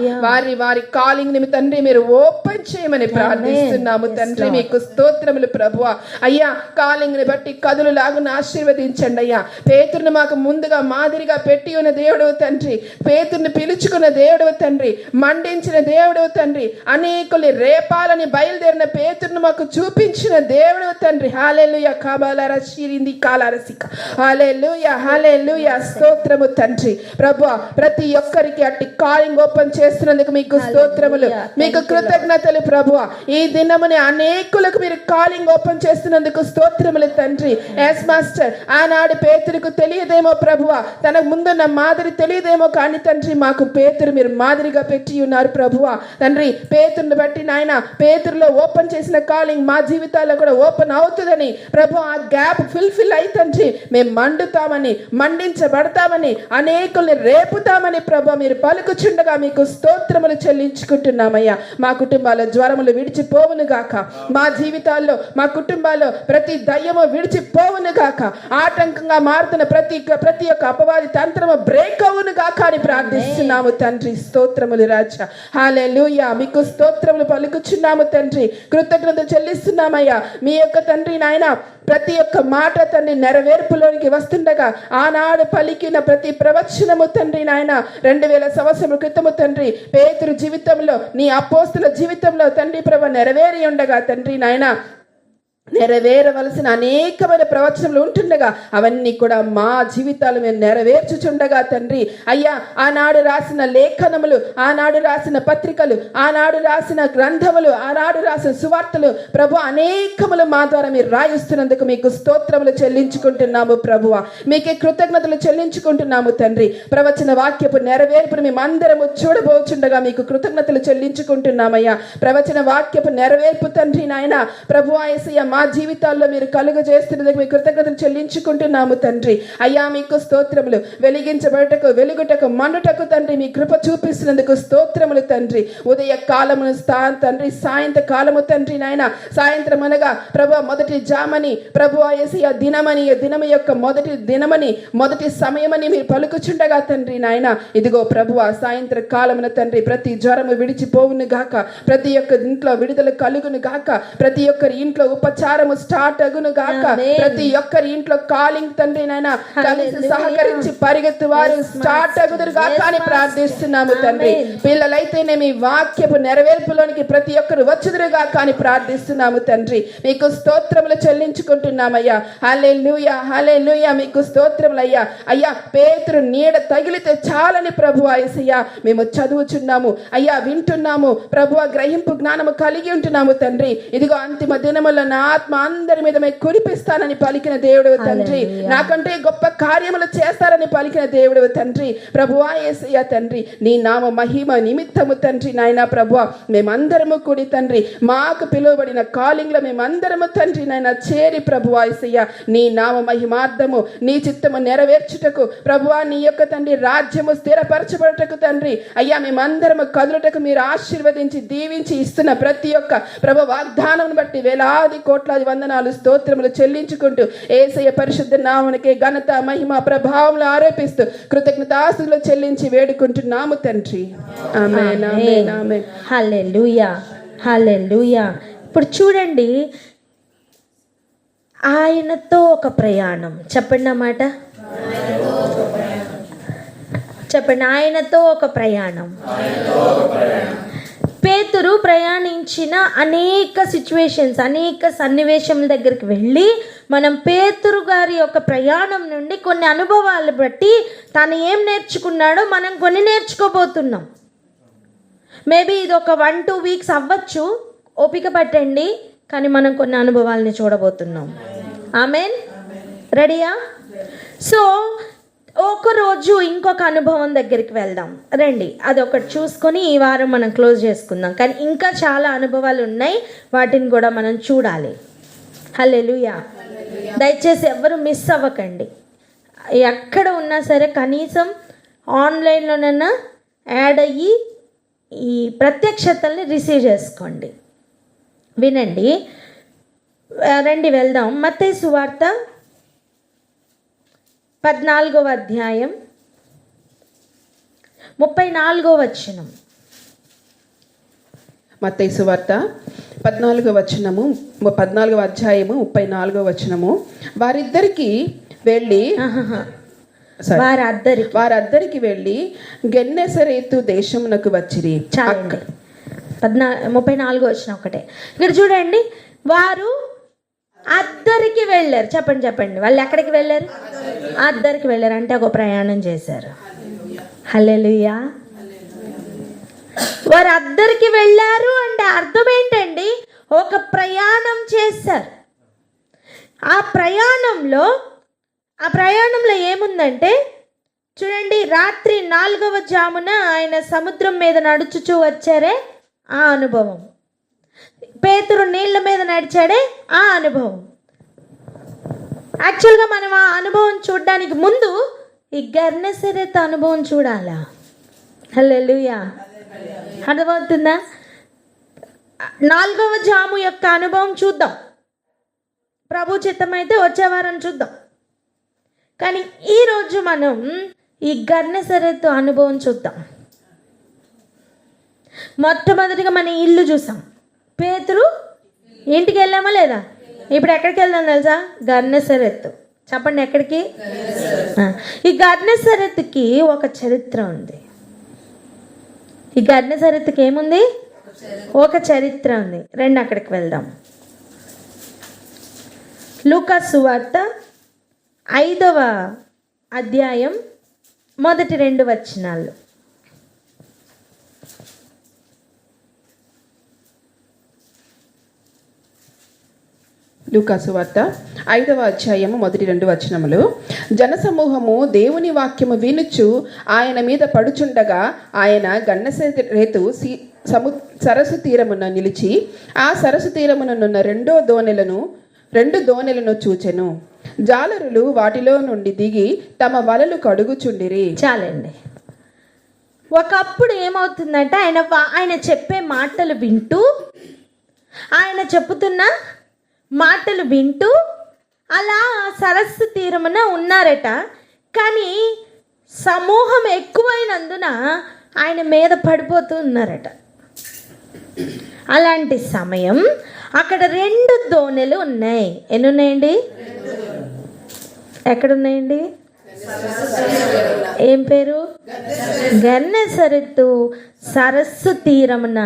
వారి కాలింగ్ ని తండ్రి మీరు ఓపెన్ చేయమని ప్రార్థిస్తున్నాము తండ్రి. మీకు స్తోత్రములు ప్రభువా. అయ్యా కాలింగ్ ని బట్టి కదులు లాగున ఆశీర్వదించండి అయ్యా. పేతురుని మాకు ముందుగా మాదిరిగా పెట్టి ఉన్న దేవుడు తండ్రి, పేతురుని పిలుచుకున్న దేవుడు తండ్రి, మండించిన దేవుడు తండ్రి, అనేకుల్ని రేపాలని బయలుదేరిన పేతురును మాకు చూపించిన దేవుడు తండ్రి. హల్లెలూయా కబలర శిరింది కాలరసిక హల్లెలూయా హల్లెలూయా స్తోత్రము తండ్రి ప్రభువా. ప్రతి ఒక్కరికి అట్టి కాలింగ్ ఓపెన్ చేస్తున్నందుకు మీకు స్తోత్రములు, మీకు కృతజ్ఞతలు ప్రభువా. ఈ దినమునే అనేకులకు మీరు కాలింగ్ ఓపెన్ చేస్తున్నందుకు స్తోత్రములు తండ్రి. ఎస్ మాస్టర్ ఆనాడు పేతురుకు తెలియదేమో ప్రభువా, తనకు ముందున్న మాదిరి తెలియదేమో కానీ తండ్రి మాకు పేతురు మీరు మాదిరిగా పెట్టి ఉన్నారు ప్రభువా తండ్రి. పేతురుని బట్టి నాయన పేతురులో ఓపెన్ చేసిన కాలింగ్ మా జీవితాల్లో కూడా ఓపెన్ అవుతుందని ప్రభు ఆ గ్యాప్ ఫుల్ఫిల్ అయి తండ్రి మేము మండుతామని, మండించబడతామని, అనేకుల్ని రేపుతామని ప్రభు మీరు పలుకుచుండగా మీకు స్తోత్రములు చెల్లించుకుంటున్నామయ్యా. మా కుటుంబాల్లో జ్వరములు విడిచిపోవును గాక, మా జీవితాల్లో మా కుటుంబాల్లో ప్రతి దయ్యము విడిచిపోవును గాక, ఆటంకంగా మారుతున్న ప్రతి ఒక్క అపవాది తంత్రము బ్రేక్ అవును గాక అని ప్రార్థిస్తున్నాము తండ్రి. స్తోత్రములు రాజా. హల్లెలూయా మీకు స్తోత్రములు పలుకుచున్నాము తండ్రి. కృతజ్ఞత చెల్లిస్తున్నామయ్యా. మీ యొక్క తండ్రి నాయన ప్రతి ఒక్క మాట తండ్రి నెరవేర్పులోనికి వస్తుండగా ఆనాడు పలికిన ప్రతి ప్రవచనము తండ్రి నాయన 2000 సంవత్సరముల క్రితము తండ్రి పేతురు జీవితంలో, నీ అపోస్తుల జీవితంలో తండ్రి ప్రభు నెరవేరి ఉండగా తండ్రి నాయన నెరవేరవలసిన అనేకమైన ప్రవచనములు ఉంటుండగా అవన్నీ కూడా మా జీవితాలు మేము నెరవేర్చుచుండగా తండ్రి అయ్యా ఆనాడు రాసిన లేఖనములు, ఆనాడు రాసిన పత్రికలు, ఆనాడు రాసిన గ్రంథములు, ఆనాడు రాసిన సువార్తలు ప్రభు అనేకములు మా ద్వారా మీరు రాయిస్తున్నందుకు మీకు స్తోత్రములు చెల్లించుకుంటున్నాము ప్రభువ. మీకే కృతజ్ఞతలు చెల్లించుకుంటున్నాము తండ్రి. ప్రవచన వాక్యపు నెరవేర్పును మేమందరము చూడబోచుండగా మీకు కృతజ్ఞతలు చెల్లించుకుంటున్నామయ్యా. ప్రవచన వాక్యపు నెరవేర్పు తండ్రి నాయన ప్రభువా యేసయ్య మా జీవితాల్లో మీరు కలుగజేస్తున్నందుకు మీకు కృతజ్ఞతలు చెల్లించుకుంటున్నాము తండ్రి. అయ్యా మీకు స్తోత్రములు. వెలిగించబడటకు, వెలుగుటకు, మండుటకు తండ్రి మీ కృప చూపిస్తున్నందుకు స్తోత్రములు తండ్రి. ఉదయ కాలమును తండ్రి, సాయంత్ర కాలము తండ్రి నాయన, సాయంత్రం అనగా ప్రభు మొదటి జామని ప్రభువా యేసయ్య దినమని, దినము యొక్క మొదటి దినమని, మొదటి సమయమని మీరు పలుకుచుండగా తండ్రి నాయన ఇదిగో ప్రభువా సాయంత్ర కాలమున తండ్రి ప్రతి జ్వరము విడిచిపోవును గాక, ప్రతి ఒక్క ఇంట్లో విడుదల కలుగును గాక, ప్రతి ఒక్కరి ఇంట్లో ఉపచారము స్టార్ట్ అగును గాక, ప్రతి ఒక్కరి ఇంట్లో కాలింగ్ తండ్రి నాయన కలిసి సహకరించి పరిగెత్తు వారు స్టార్ట్ అగుదురు గాక అని ప్రార్థిస్తున్నాము తండ్రి. పిల్లలైతేనేమి వాక్యపు నెరవేర్పులోనికి ప్రతి ఒక్కరు వచ్చుదురు గాక అని ప్రార్థిస్తున్నాము తండ్రి. మీకు స్తోత్రములు చెల్లించుకుంటున్నామయ్యా. హల్లెలూయా హల్లెలూయా మీకు స్తోత్రములయ్యా. అయ్యా పేతురు నీడ తగిలితే చాలని ప్రభువా యేసయ్యా మేము చదువుచున్నాము అయ్యా, వింటున్నాము ప్రభువా, గ్రహింపు జ్ఞానము కలిగి ఉంటున్నాము తండ్రి. ఇదిగో అంతిమ దినముల నా ఆత్మ అందరి మీద కురిపిస్తానని పలికిన దేవుడు తండ్రి, నాకంటే గొప్ప కార్యములు చేస్తారని పలికిన దేవుడు తండ్రి ప్రభువా యేసయ్య తండ్రి. నీ నామ మహిమ నిమిత్తము తండ్రి నాయన ప్రభువా మేమందరము కూడి తండ్రి మాకు పిలువబడిన కాలింగ్ లో మేమందరము తండ్రి నాయన చేరి ప్రభువా యేసయ్య నీ నామ మహిమార్థము, నీ చిత్తము నెరవేర్చుటకు ప్రభువా, నీ యొక్క తండ్రి రాజ్యము స్థిరపరచబడటకు తండ్రి అయ్యా మేమందరము కదులుటకు మీరు ఆశీర్వదించి దీవించి ఇస్తున్న ప్రతి ఒక్క ప్రభు వాగ్దానం బట్టి వేలాది కోట్ల కోట్లాది వందనాలు స్తోత్రములు చెల్లించుకుంటూ యేసయ్య పరిశుద్ధ నామమునకే ఘనత మహిమ ప్రభావములు ఆరోపిస్తూ కృతజ్ఞతాస్తుతులు చెల్లించి వేడుకుంటున్నాము తండ్రి. ఆమేన్ ఆమేన్ ఆమేన్. హల్లెలూయా హల్లెలూయా. ఇప్పుడు చూడండి, ఆయనతో ఒక ప్రయాణం. చెప్పండి అన్నమాట, చెప్పండి. ఆయనతో ఒక ప్రయాణం. పేతురు ప్రయాణించిన అనేక సిచ్యువేషన్స్, అనేక సన్నివేశం దగ్గరికి వెళ్ళి మనం పేతురు గారి యొక్క ప్రయాణం నుండి కొన్ని అనుభవాలు బట్టి తను ఏం నేర్చుకున్నాడో మనం కొన్ని నేర్చుకోబోతున్నాం. మేబీ ఇది ఒక 1-2 వీక్స్ అవ్వచ్చు, ఓపిక పట్టండి. కానీ మనం కొన్ని అనుభవాలని చూడబోతున్నాం. ఆమేన్. రెడీయా? సో ఒకరోజు ఇంకొక అనుభవం దగ్గరికి వెళ్దాం రండి. అదొకటి చూసుకొని ఈ వారం మనం క్లోజ్ చేసుకుందాం. కానీ ఇంకా చాలా అనుభవాలు ఉన్నాయి, వాటిని కూడా మనం చూడాలి. హల్లెలూయా. దయచేసి ఎవరు మిస్ అవ్వకండి. ఎక్కడ ఉన్నా సరే కనీసం ఆన్లైన్లోనైనా యాడ్ అయ్యి ఈ ప్రత్యక్షతల్ని రిసీవ్ చేసుకోండి. వినండి, రండి వెళ్దాం. మత్తయి సువార్త 14వ అధ్యాయం 34వ వచనం. మత్తయి సువార్త 14వ వచనము 14వ అధ్యాయము 34వ వచనము. వారిద్దరికి వెళ్ళి వారద్దరికి వెళ్ళి గెన్నెసరేతు దేశమునకు వచ్చిరి. చాలండి, 34వ వచనం ఒకటే. ఇక్కడ చూడండి, వారు అద్దరికి వెళ్ళారు. చెప్పండి చెప్పండి, వాళ్ళు ఎక్కడికి వెళ్ళారు? అద్దరికి వెళ్ళారు అంటే ఒక ప్రయాణం చేశారు. హల్లెలూయా. వారు అద్దరికి వెళ్ళారు అంటే అర్థం ఏంటండి? ఒక ప్రయాణం చేశారు. ఆ ప్రయాణంలో ఏముందంటే చూడండి, రాత్రి 4వ జామున ఆయన సముద్రం మీద నడుచుచూ వచ్చారే ఆ అనుభవం. పేతురు నీళ్ళ మీద నడిచాడే ఆ అనుభవం. యాక్చువల్గా మనం ఆ అనుభవం చూడడానికి ముందు ఈ గెన్నెసరెతు అనుభవం చూడాలా. హల్లెలూయా. అర్థమవుతుందా? 4వ జాము యొక్క అనుభవం చూద్దాం. ప్రభు చిత్తమైతే వచ్చే వారం చూద్దాం. కానీ ఈరోజు మనం ఈ గెన్నెసరెతు అనుభవం చూద్దాం. మొట్టమొదటిగా మన ఇల్లు చూసాం. పేతురు ఇంటికి వెళ్ళామా లేదా? ఇప్పుడు ఎక్కడికి వెళ్దాం తెలుసా? గెన్నెసరెతు. చెప్పండి ఎక్కడికి? ఈ గెన్నెసరెతుకి ఒక చరిత్ర ఉంది. ఈ గెన్నెసరెతుకి ఏముంది? ఒక చరిత్ర ఉంది. రండి అక్కడికి వెళ్దాం. లూకా సువార్త 5వ అధ్యాయం మొదటి 2 వచనాలు. లూకా సువార్త 5వ అధ్యాయము మొదటి 2 వచనములు. జనసమూహము దేవుని వాక్యము వినుచు ఆయన మీద పడుచుండగా ఆయన గెన్నెసరేతు సరస్సు తీరమున నిలిచి ఆ సరస్సు తీరముననున్న రెండు దోణెలను చూచెను. జాలరులు వాటిలో నుండి దిగి తమ వలలు కడుగుచుండిరి. చాలండి. ఒకప్పుడు ఏమవుతుందంటే ఆయన చెప్పే మాటలు వింటూ, ఆయన చెప్పుతున్న మాటలు వింటూ అలా సరస్సు తీరమున ఉన్నారట. కానీ సమూహం ఎక్కువైనందున ఆయన మీద పడిపోతూ ఉన్నారట. అలాంటి సమయం అక్కడ 2 దోణెలు ఉన్నాయి. ఎన్ని ఉన్నాయండి? ఎక్కడున్నాయండి? ఏం పేరు? గెన్నెసరెతు సరస్సు తీరమున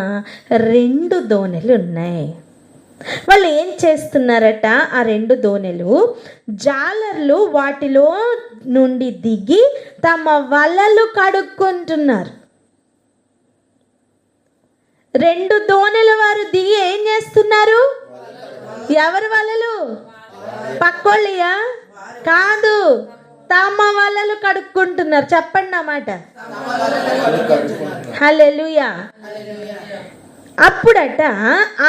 2 దోణెలు ఉన్నాయి. వాళ్ళు ఏం చేస్తున్నారట? ఆ 2 దోణెలు జాలర్లు వాటిలో నుండి దిగి తమ వలలు కడుక్కుంటున్నారు. 2 దోణెల వారు దిగి ఏం చేస్తున్నారు? ఎవరి వలలు? పక్కోళ్ళయా? కాదు, తమ వలలు కడుక్కుంటున్నారు. చెప్పండి అన్నమాట. హల్లెలూయా. అప్పుడట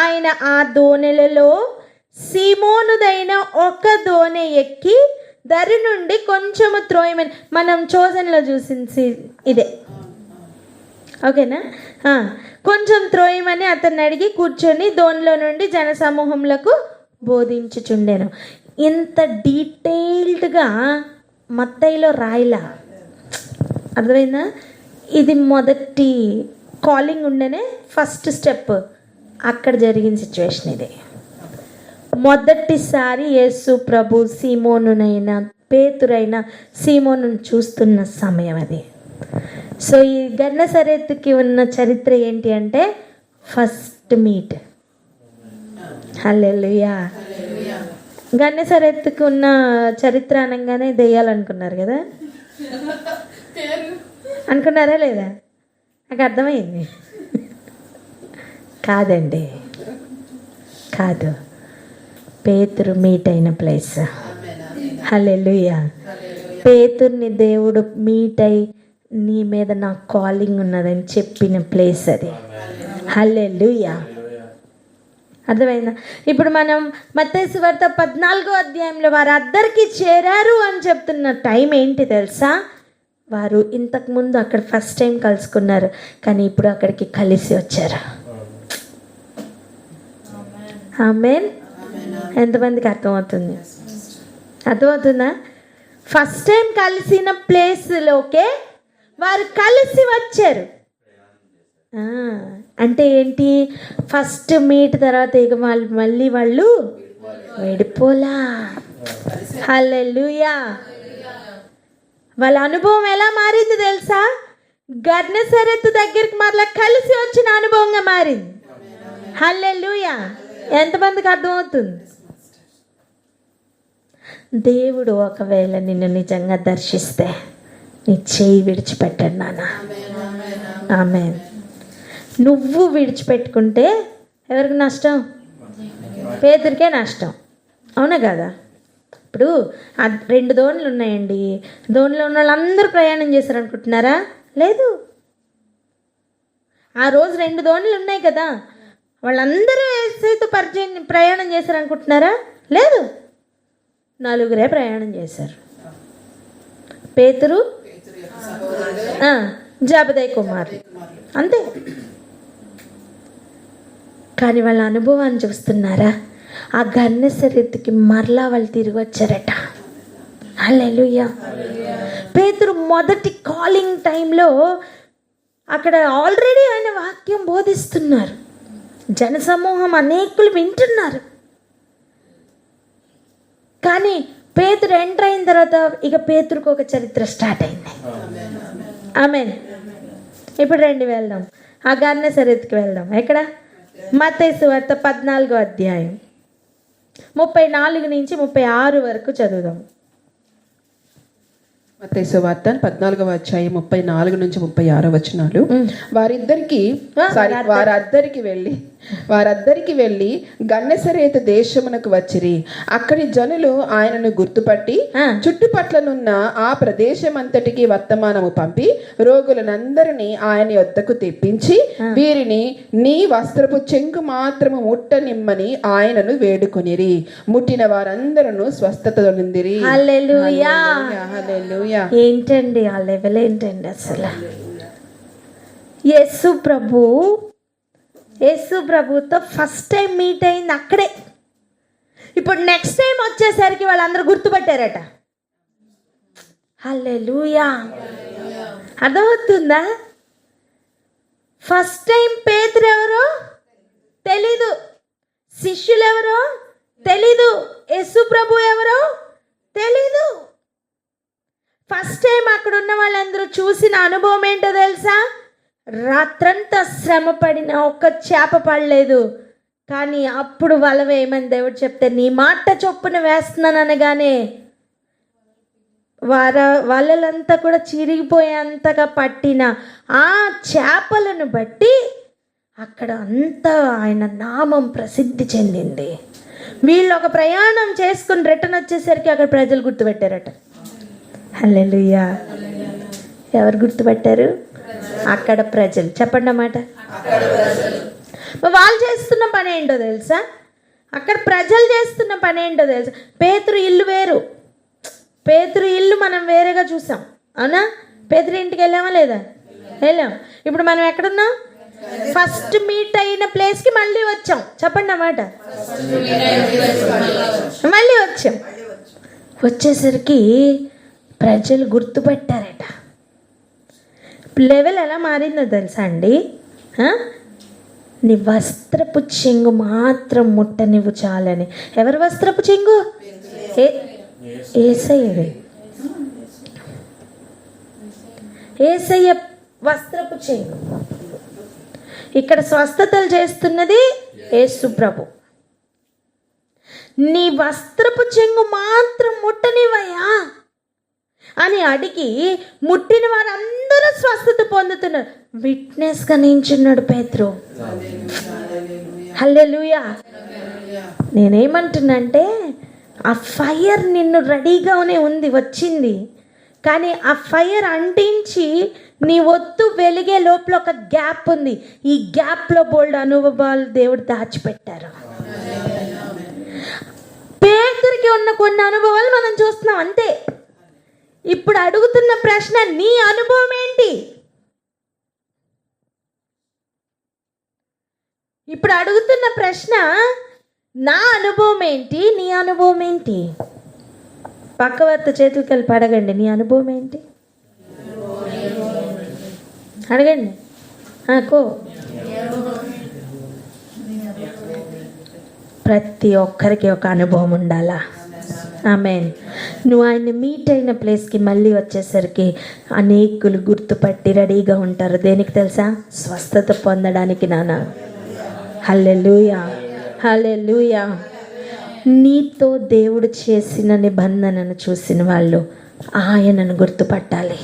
ఆయన ఆ దోణెలలో సీమోనుదైన ఒక దోణె ఎక్కి దరి నుండి కొంచెము త్రోయమని, మనం చోజన్లో చూసింది ఇదే, ఓకేనా? కొంచెం త్రోయమని అతన్ని అడిగి కూర్చొని దోణిలో నుండి జనసమూహంలకు బోధించుచుండెను. ఇంత డీటెయిల్డ్గా మత్తయిలో రాయలా. అర్థమైందా? ఇది మొదటి కాలింగ్ ఉండేనే ఫస్ట్ స్టెప్. అక్కడ జరిగిన సిచ్యువేషన్ ఇది. మొదటిసారి యేసు ప్రభు సీమోనునైనా పేతురైనా సీమోనును చూస్తున్న సమయం అది. సో ఈ గెన్నసరెతుకి ఉన్న చరిత్ర ఏంటి అంటే ఫస్ట్ మీట్. హల్లెలూయా. గెన్నసరెతుకి ఉన్న చరిత్ర అనగానే దెయ్యాలనుకున్నారు కదా, అనుకున్నారా లేదా? నాకు అర్థమైంది. కాదండి, కాదు. పేతురు మీట్ అయిన ప్లేస్. హల్లెలూయా. పేతుర్ని దేవుడు మీట్ అయి నీ మీద నా కాలింగ్ ఉన్నదని చెప్పిన ప్లేస్ అది. హల్లెలూయా. అర్థమైందా? ఇప్పుడు మనం మత్తయి సువార్త 14వ అధ్యాయంలో వారు అద్దరికి చేరారు అని చెప్తున్న టైం ఏంటి తెలుసా? వారు ఇంతకుముందు అక్కడ ఫస్ట్ టైం కలుసుకున్నారు, కానీ ఇప్పుడు అక్కడికి కలిసి వచ్చారు. ఆమేన్. ఎంతమందికి అర్థమవుతుంది? అర్థమవుతుందా? ఫస్ట్ టైం కలిసిన ప్లేస్లోకే వారు కలిసి వచ్చారు. అంటే ఏంటి? ఫస్ట్ మీట్ తర్వాత ఇక మళ్ళీ వాళ్ళు విడిపోలా. హల్లెలూయా. వాళ్ళ అనుభవం ఎలా మారింది తెలుసా? గెన్నసరెతు దగ్గరికి మరలా కలిసి వచ్చిన అనుభవంగా మారింది. హల్లెలూయా. ఎంతమందికి అర్థమవుతుంది? దేవుడు ఒకవేళ నిన్ను నిజంగా దర్శిస్తే నీ చేయి విడిచిపెట్టాడు నాన్న. ఆమేన్. నువ్వు విడిచిపెట్టుకుంటే ఎవరికి నష్టం? పేతురికే నష్టం. అవునా కదా? ఇప్పుడు 2 దోణులు ఉన్నాయండి. దోణిలో ఉన్న వాళ్ళందరూ ప్రయాణం చేశారు అనుకుంటున్నారా? లేదు. ఆ రోజు 2 దోణులు ఉన్నాయి కదా, వాళ్ళందరూ యేసుతో ప్రయాణం చేశారు అనుకుంటున్నారా? లేదు. 4 ప్రయాణం చేశారు. పేతురు, జబదయి కుమారులు, అంతే. కానీ వాళ్ళ అనుభవాన్ని చూస్తున్నారా? ఆ గెన్నసరెతుకి మరలా వాళ్ళు తిరిగి వచ్చారట. హల్లెలూయా. పేతురు మొదటి కాలింగ్ టైంలో అక్కడ ఆల్రెడీ ఆయన వాక్యం బోధిస్తున్నారు. జనసమూహం అనేకులు వింటున్నారు. కానీ పేతురు ఎంటర్ అయిన తర్వాత ఇక పేతురుకు ఒక చరిత్ర స్టార్ట్ అయింది. ఆమేన్. ఇప్పుడు రండి వెళ్దాం, ఆ గెన్నసరెతుకి వెళ్దాం. ఎక్కడ? మత్తయి సువార్త 14వ అధ్యాయం 34 నుంచి 36 వరకు చదువుదాం. మత్తయి సువార్త 14వ అధ్యాయం 34 నుంచి 36 వచనాలు. వారద్దరికి వెళ్ళి గెన్నసరెతు దేశమునకు వచ్చిరి. అక్కడి జనులు ఆయనను గుర్తుపట్టి చుట్టుపట్లనున్న ఆ ప్రదేశమంతటికి వర్తమానము పంపి రోగులనందరినీ ఆయన యొద్దకు తెప్పించి వీరిని నీ వస్త్రపు చెంగు మాత్రము ముట్టనిమ్మని ఆయనను వేడుకొనిరి. ముట్టిన వారందరూ స్వస్థత నొందిరి. హల్లెలూయా. హల్లెలూయా. ఏంటండి ఆ లెవెల్ ఏంటండి అసలు? యేసు ప్రభుతో ఫస్ట్ టైం మీట్ అయింది అక్కడే. ఇప్పుడు నెక్స్ట్ టైం వచ్చేసరికి వాళ్ళందరూ గుర్తుపట్టారట. హల్లెలూయా. అర్థమవుతుందా? ఫస్ట్ టైం పేతురు ఎవరో తెలీదు, శిష్యులు ఎవరో తెలీదు, యేసు ప్రభు ఎవరో తెలీదు. ఫస్ట్ టైం అక్కడ ఉన్న వాళ్ళందరూ చూసిన అనుభవం ఏంటో తెలుసా? రాత్రంతా శ్రమ పడిన ఒక్క చేప పడలేదు. కానీ అప్పుడు వల వేయమని దేవుడు చెప్తే నీ మాట చొప్పున వేస్తున్నాను అనగానే వలలంతా కూడా చిరిగిపోయేంతగా పట్టిన ఆ చేపలను బట్టి అక్కడ అంతా ఆయన నామం ప్రసిద్ధి చెందింది. వీళ్ళు ఒక ప్రయాణం చేసుకుని రిటర్న్ వచ్చేసరికి అక్కడ ప్రజలు గుర్తుపెట్టారట. హల్లెలూయా. ఎవరు గుర్తుపెట్టారు? అక్కడ ప్రజలు. చెప్పండి అన్నమాట. వాళ్ళు చేస్తున్న పని ఏంటో తెలుసా? అక్కడ ప్రజలు చేస్తున్న పని ఏంటో తెలుసా? పేతురు ఇల్లు వేరు. పేతురు ఇల్లు మనం వేరేగా చూసాం, అవునా? పేతురు ఇంటికి వెళ్ళామా లేదా? వెళ్ళాం. ఇప్పుడు మనం ఎక్కడున్నాం? ఫస్ట్ మీట్ అయిన ప్లేస్కి మళ్ళీ వచ్చాం. చెప్పండి అన్నమాట. మళ్ళీ వచ్చాం. వచ్చేసరికి ప్రజలు గుర్తుపెట్టారట. లెవెల్ ఎలా మారిందో తెలుసా అండి? నీ వస్త్రపు చెంగు మాత్రం ముట్టనివ్వు చాలని. ఎవరి వస్త్రపు చెంగు? యేసయ్యది. యేసయ్య వస్త్రపు చెంగు. ఇక్కడ స్వస్థతలు చేస్తున్నది యేసు ప్రభు. నీ వస్త్రపు చెంగు మాత్రం ముట్టనివయ్యా అని అడిగి ముట్టిన వారందరూ స్వస్థత పొందుతున్నారు. విట్నెస్గా నించున్నాడు పేతురు. హల్లెలూయా. నేనేమంటున్నానంటే ఆ ఫైర్ నిన్ను రెడీగానే ఉంది, వచ్చింది. కానీ ఆ ఫైర్ అంటించి నీ ఒత్తు వెలిగే లోపల ఒక గ్యాప్ ఉంది. ఈ గ్యాప్లో బోల్డ్ అనుభవాలు దేవుడు దాచిపెట్టారు. పేతురికి ఉన్న కొన్ని అనుభవాలు మనం చూస్తున్నాం అంతే. ఇప్పుడు అడుగుతున్న ప్రశ్న, నీ అనుభవం ఏంటి? ఇప్పుడు అడుగుతున్న ప్రశ్న, నా అనుభవం ఏంటి, నీ అనుభవం ఏంటి? పక్కవర్త చేతులకి వెళ్ళి అడగండి, నీ అనుభవం ఏంటి? అడగండి. ప్రతి ఒక్కరికి ఒక అనుభవం ఉండాలా? ఆమేన్. నువ్వు ఆయన మీట్ అయిన ప్లేస్కి మళ్ళీ వచ్చేసరికి అనేకులు గుర్తుపట్టి రెడీగా ఉంటారు. దేనికి తెలుసా? స్వస్థత పొందడానికి నాన్న. హల్లెలూయా, హల్లెలూయా. నీతో దేవుడు చేసిన నిబంధనను చూసిన వాళ్ళు ఆయనను గుర్తుపట్టాలి.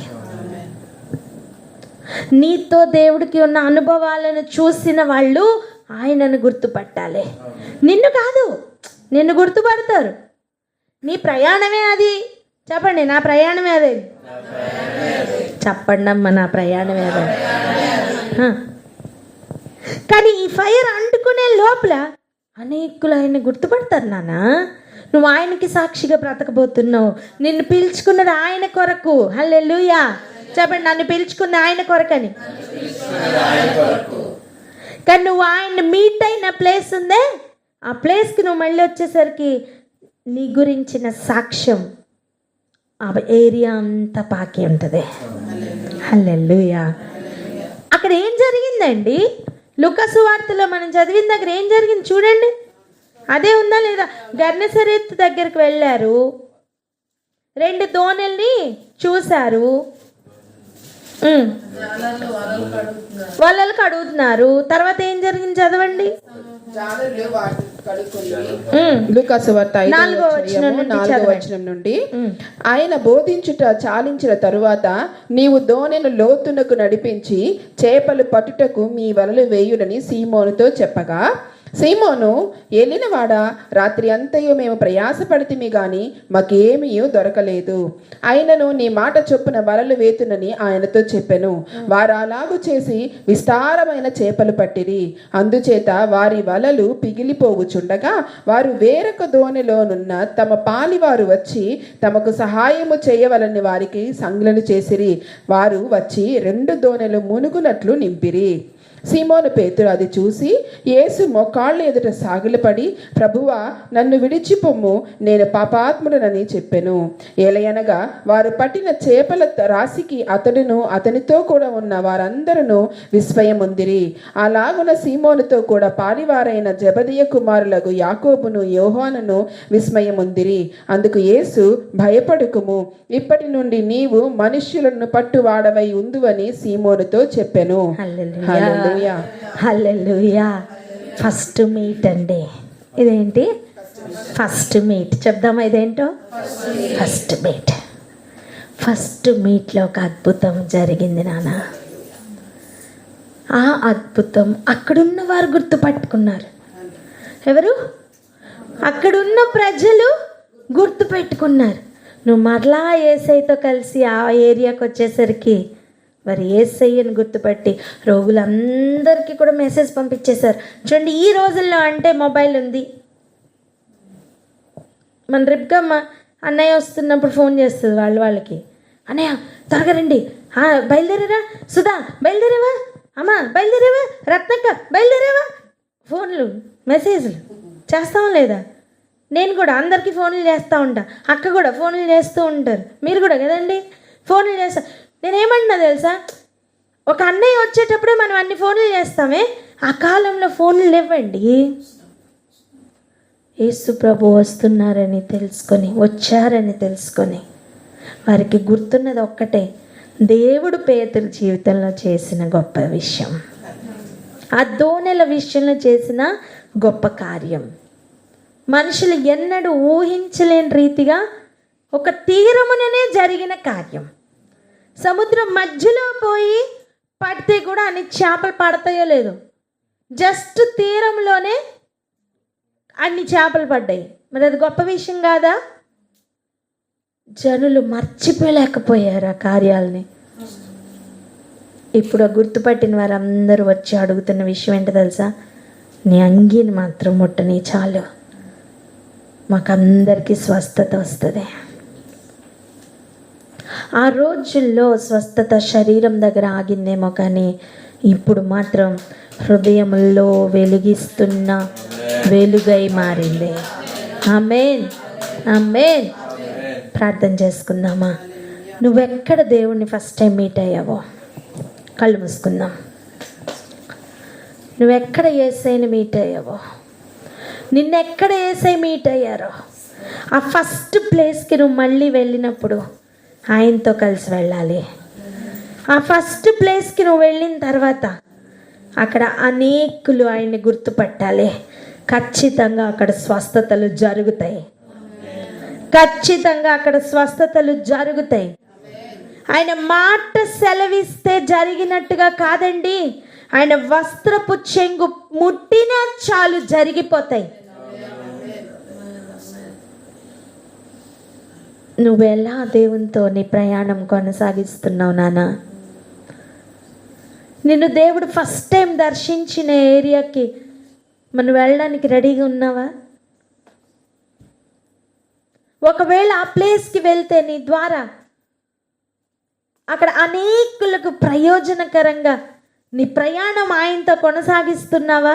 నీతో దేవుడికి ఉన్న అనుభవాలను చూసిన వాళ్ళు ఆయనను గుర్తుపట్టాలి. నిన్ను కాదు, నిన్ను గుర్తుపడతారు. నీ ప్రయాణమే అది. చెప్పండి, నా ప్రయాణమే అదే. చెప్పండి అమ్మ, నా ప్రయాణమే అదే. కానీ ఈ ఫైర్ అంటుకునే లోపల అనేకులు ఆయన్ని గుర్తుపడతారు. నాన్న, నువ్వు ఆయనకి సాక్షిగా బ్రతకబోతున్నావు. నిన్ను పిలుచుకున్నది ఆయన కొరకు. హల్లెలూయా. చెప్పండి, నన్ను పిలుచుకుంది ఆయన కొరకని. కానీ నువ్వు ఆయన మీట్ అయిన ప్లేస్ ఉందే, ఆ ప్లేస్కి నువ్వు మళ్ళీ వచ్చేసరికి నీ గురించిన సాక్ష్యం ఆ ఏరియా అంతా పాకి ఉంటుంది. హల్లెలూయా. అక్కడ ఏం జరిగిందండి? లూకా సువార్తలో మనం చదివిన దగ్గర ఏం జరిగింది చూడండి. అదే ఉందా లేదా? గెర్నెసరెత్ దగ్గరికి వెళ్ళారు, 2 దోణెల్ని చూశారు, వలలు కడుగుతున్నారు. తర్వాత ఏం జరిగింది చదవండి. లూకాసు వార్త 4వ వచనం నుండి, ఆయన బోధించుట చాలించిన తరువాత నీవు దోణెను లోతునకు నడిపించి చేపలు పట్టుటకు మీ వలలు వేయుడని సీమోనుతో చెప్పగా, సీమోను, ఏలినవాడా, రాత్రి అంతయు మేము ప్రయాసపడితిమి గాని మాకేమీ దొరకలేదు. అయినను నీ మాట చొప్పున వలలు వేతునని ఆయనతో చెప్పెను. వారు అలాగు చేసి విస్తారమైన చేపలు పట్టిరి. అందుచేత వారి వలలు పిగిలిపోవుచుండగా వారు వేరొక దోణిలోనున్న తమ పాలివారు వచ్చి తమకు సహాయము చేయవలని వారికి సంజ్ఞలు చేసిరి. వారు వచ్చి 2 దోణెలు మునుగునట్లు నింపిరి. సీమోను పేతురు అది చూసి యేసు మోకాళ్ళ ఎదుట సాగిలపడి, ప్రభువా, నన్ను విడిచిపొమ్ము, నేను పాపాత్ముడనని చెప్పెను. ఏలయనగా వారు పట్టిన చేపల రాశికి అతడును అతనితో కూడా ఉన్న వారందరూ విస్మయముందిరి. అలాగున సీమోనుతో కూడా పాలివారైన జెబెదయి కుమారులకు యాకోబును యోహానును విస్మయముందిరి. అందుకు యేసు, భయపడుకుము, ఇప్పటి నుండి నీవు మనుష్యులను పట్టువాడవై ఉందువని సీమోనుతో చెప్పెను. హల్లెలూయా. ఫస్ట్ మీట్ అండి. ఇదేంటి? First meet. చెప్దామా ఇదేంటో? First meet. ఫస్ట్ మీట్లో ఒక అద్భుతం జరిగింది నాన్న. ఆ అద్భుతం అక్కడున్న వారు గుర్తుపట్టుకున్నారు. ఎవరు? అక్కడున్న ప్రజలు గుర్తుపెట్టుకున్నారు. నువ్వు మరలా యేసయ్యతో కలిసి ఆ ఏరియాకి వచ్చేసరికి మరి యేసయ్యను గుర్తుపట్టి రోగులందరికీ కూడా మెసేజ్ పంపించేశారు. చూడండి, ఈ రోజుల్లో అంటే మొబైల్ ఉంది. మన రిబ్గమ్మ అన్నయ్య వస్తున్నప్పుడు ఫోన్ చేస్తుంది వాళ్ళకి, అన్నయ్య త్వరగా రండి, బయలుదేరరా, సుధా బయలుదేరావా, అమ్మా బయలుదేరేవా, రత్నక్క బయలుదేరేవా, ఫోన్లు మెసేజ్లు చేస్తాం లేదా? నేను కూడా అందరికీ ఫోన్లు చేస్తూ ఉంటా, అక్క కూడా ఫోన్లు చేస్తూ ఉంటారు, మీరు కూడా కదండి ఫోన్లు చేస్తా. నేనేమంటున్నా తెలుసా, ఒక అన్నయ్య వచ్చేటప్పుడే మనం అన్ని ఫోన్లు చేస్తామే, ఆ కాలంలో ఫోన్లు లేవండి. యేసు ప్రభు వస్తున్నారని తెలుసుకొని, వచ్చారని తెలుసుకొని వారికి గుర్తున్నది ఒక్కటే, దేవుడు పేతురు జీవితంలో చేసిన గొప్ప విషయం, ఆ దోణెల విషయంలో చేసిన గొప్ప కార్యం, మనుషులు ఎన్నడూ ఊహించలేని రీతిగా ఒక తీరముననే జరిగిన కార్యం. సముద్రం మధ్యలో పోయి పడితే కూడా అన్ని చేపలు పడతాయో లేదో, జస్ట్ తీరంలోనే అన్ని చేపలు పడ్డాయి. మరి అది గొప్ప విషయం కాదా? జనులు మర్చిపోలేకపోయారు ఆ కార్యాలని. ఇప్పుడు గుర్తుపట్టిన వారందరూ వచ్చి అడుగుతున్న విషయం ఏంటో తెలుసా, నీ అంగీని మాత్రం ముట్టని చాలు, మాకందరికీ స్వస్థత వస్తుంది. ఆ రోజుల్లో స్వస్థత శరీరం దగ్గర ఆగిందేమో, కానీ ఇప్పుడు మాత్రం హృదయంలో వెలిగిస్తున్న వెలుగై మారింది. ఆమేన్, ఆమేన్. ప్రార్థన చేసుకుందామా? నువ్వెక్కడ దేవుణ్ణి ఫస్ట్ టైం మీట్ అయ్యావో కళ్ళు మూసుకుందాం. నువ్వెక్కడ యేసయ్యని మీట్ అయ్యావో, నిన్నెక్కడ యేసయ్య మీట్ అయ్యారో, ఆ ఫస్ట్ ప్లేస్కి నువ్వు మళ్ళీ వెళ్ళినప్పుడు ఆయనతో కలిసి వెళ్ళాలి. ఆ ఫస్ట్ ప్లేస్కి నువ్వు వెళ్ళిన తర్వాత అక్కడ అనేకులు ఆయన్ని గుర్తుపట్టాలి. ఖచ్చితంగా అక్కడ స్వస్థతలు జరుగుతాయి, ఖచ్చితంగా అక్కడ స్వస్థతలు జరుగుతాయి. ఆయన మాట సెలవిస్తే జరిగినట్టుగా కాదండి, ఆయన వస్త్రపు చెంగు ముట్టినా చాలు జరిగిపోతాయి. నువ్వెలా దేవునితో నీ ప్రయాణం కొనసాగిస్తున్నావు నాన్న? నిన్ను దేవుడు ఫస్ట్ టైం దర్శించిన ఏరియాకి మనం వెళ్ళడానికి రెడీగా ఉన్నావా? ఒకవేళ ఆ ప్లేస్కి వెళ్తే నీ ద్వారా అక్కడ అనేకులకు ప్రయోజనకరంగా నీ ప్రయాణం ఆయనతో కొనసాగిస్తున్నావా?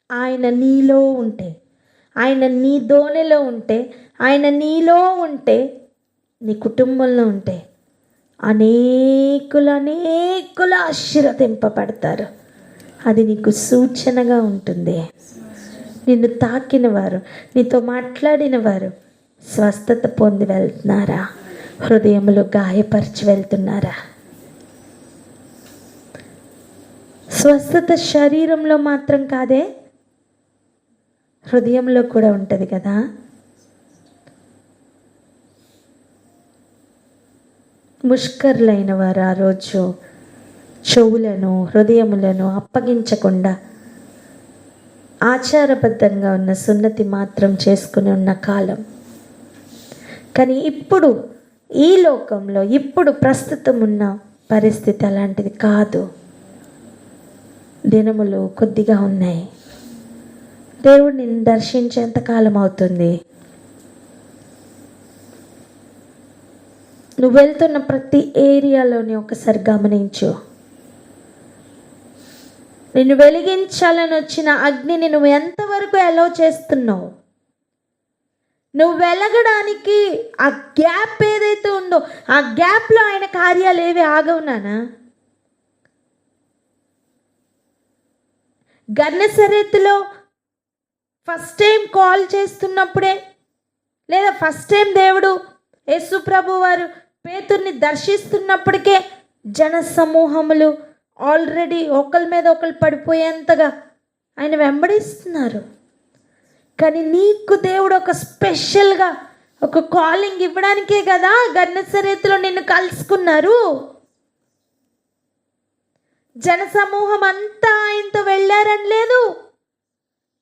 ఆయన నీలో ఉంటే, ఆయన నీ దోణిలో ఉంటే, ఆయన నీలో ఉంటే, నీ కుటుంబంలో ఉంటే అనేకులు ఆశీర్వదింపబడతారు. అది నీకు సూచనగా ఉంటుంది. నిన్ను తాకిన వారు, నీతో మాట్లాడిన వారు స్వస్థత పొంది వెళ్తున్నారా? హృదయంలో గాయపరిచి వెళ్తున్నారా? స్వస్థత శరీరంలో మాత్రం కాదే, హృదయంలో కూడా ఉంటుంది కదా. ముష్కరులైన వారు ఆ రోజు చెవులను హృదయములను అప్పగించకుండా ఆచారబద్ధంగా ఉన్న సున్నతి మాత్రం చేసుకుని ఉన్న కాలం. కానీ ఇప్పుడు ఈ లోకంలో ఇప్పుడు ప్రస్తుతం ఉన్న పరిస్థితి అలాంటిది కాదు. దినములు కొద్దిగా ఉన్నాయి. దేవుడు నిన్ను దర్శించేంత కాలం అవుతుంది. నువ్వు వెళ్తున్న ప్రతి ఏరియాలోని ఒకసారి గమనించు. నిన్ను వెలిగించాలని వచ్చిన అగ్నిని నువ్వు ఎంతవరకు అలౌ చేస్తున్నావు? నువ్వు వెలగడానికి ఆ గ్యాప్ ఏదైతే ఉందో ఆ గ్యాప్లో ఆయన కార్యాలు ఏవి ఆగవునానా? గన్నసరెతులో ఫస్ట్ టైం కాల్ చేస్తున్నప్పుడే, లేదా ఫస్ట్ టైం దేవుడు యేసు ప్రభు వారు పేతుర్ని దర్శిస్తున్నప్పటికే జన సమూహములు ఆల్రెడీ ఒకరి మీద ఒకరు పడిపోయేంతగా ఆయన వెంబడిస్తున్నారు. కానీ నీకు దేవుడు ఒక స్పెషల్గా ఒక కాలింగ్ ఇవ్వడానికే కదా గన్నసరెతులో నిన్ను కలుసుకున్నారు. జన సమూహం అంతా ఆయనతో వెళ్ళారని లేదు,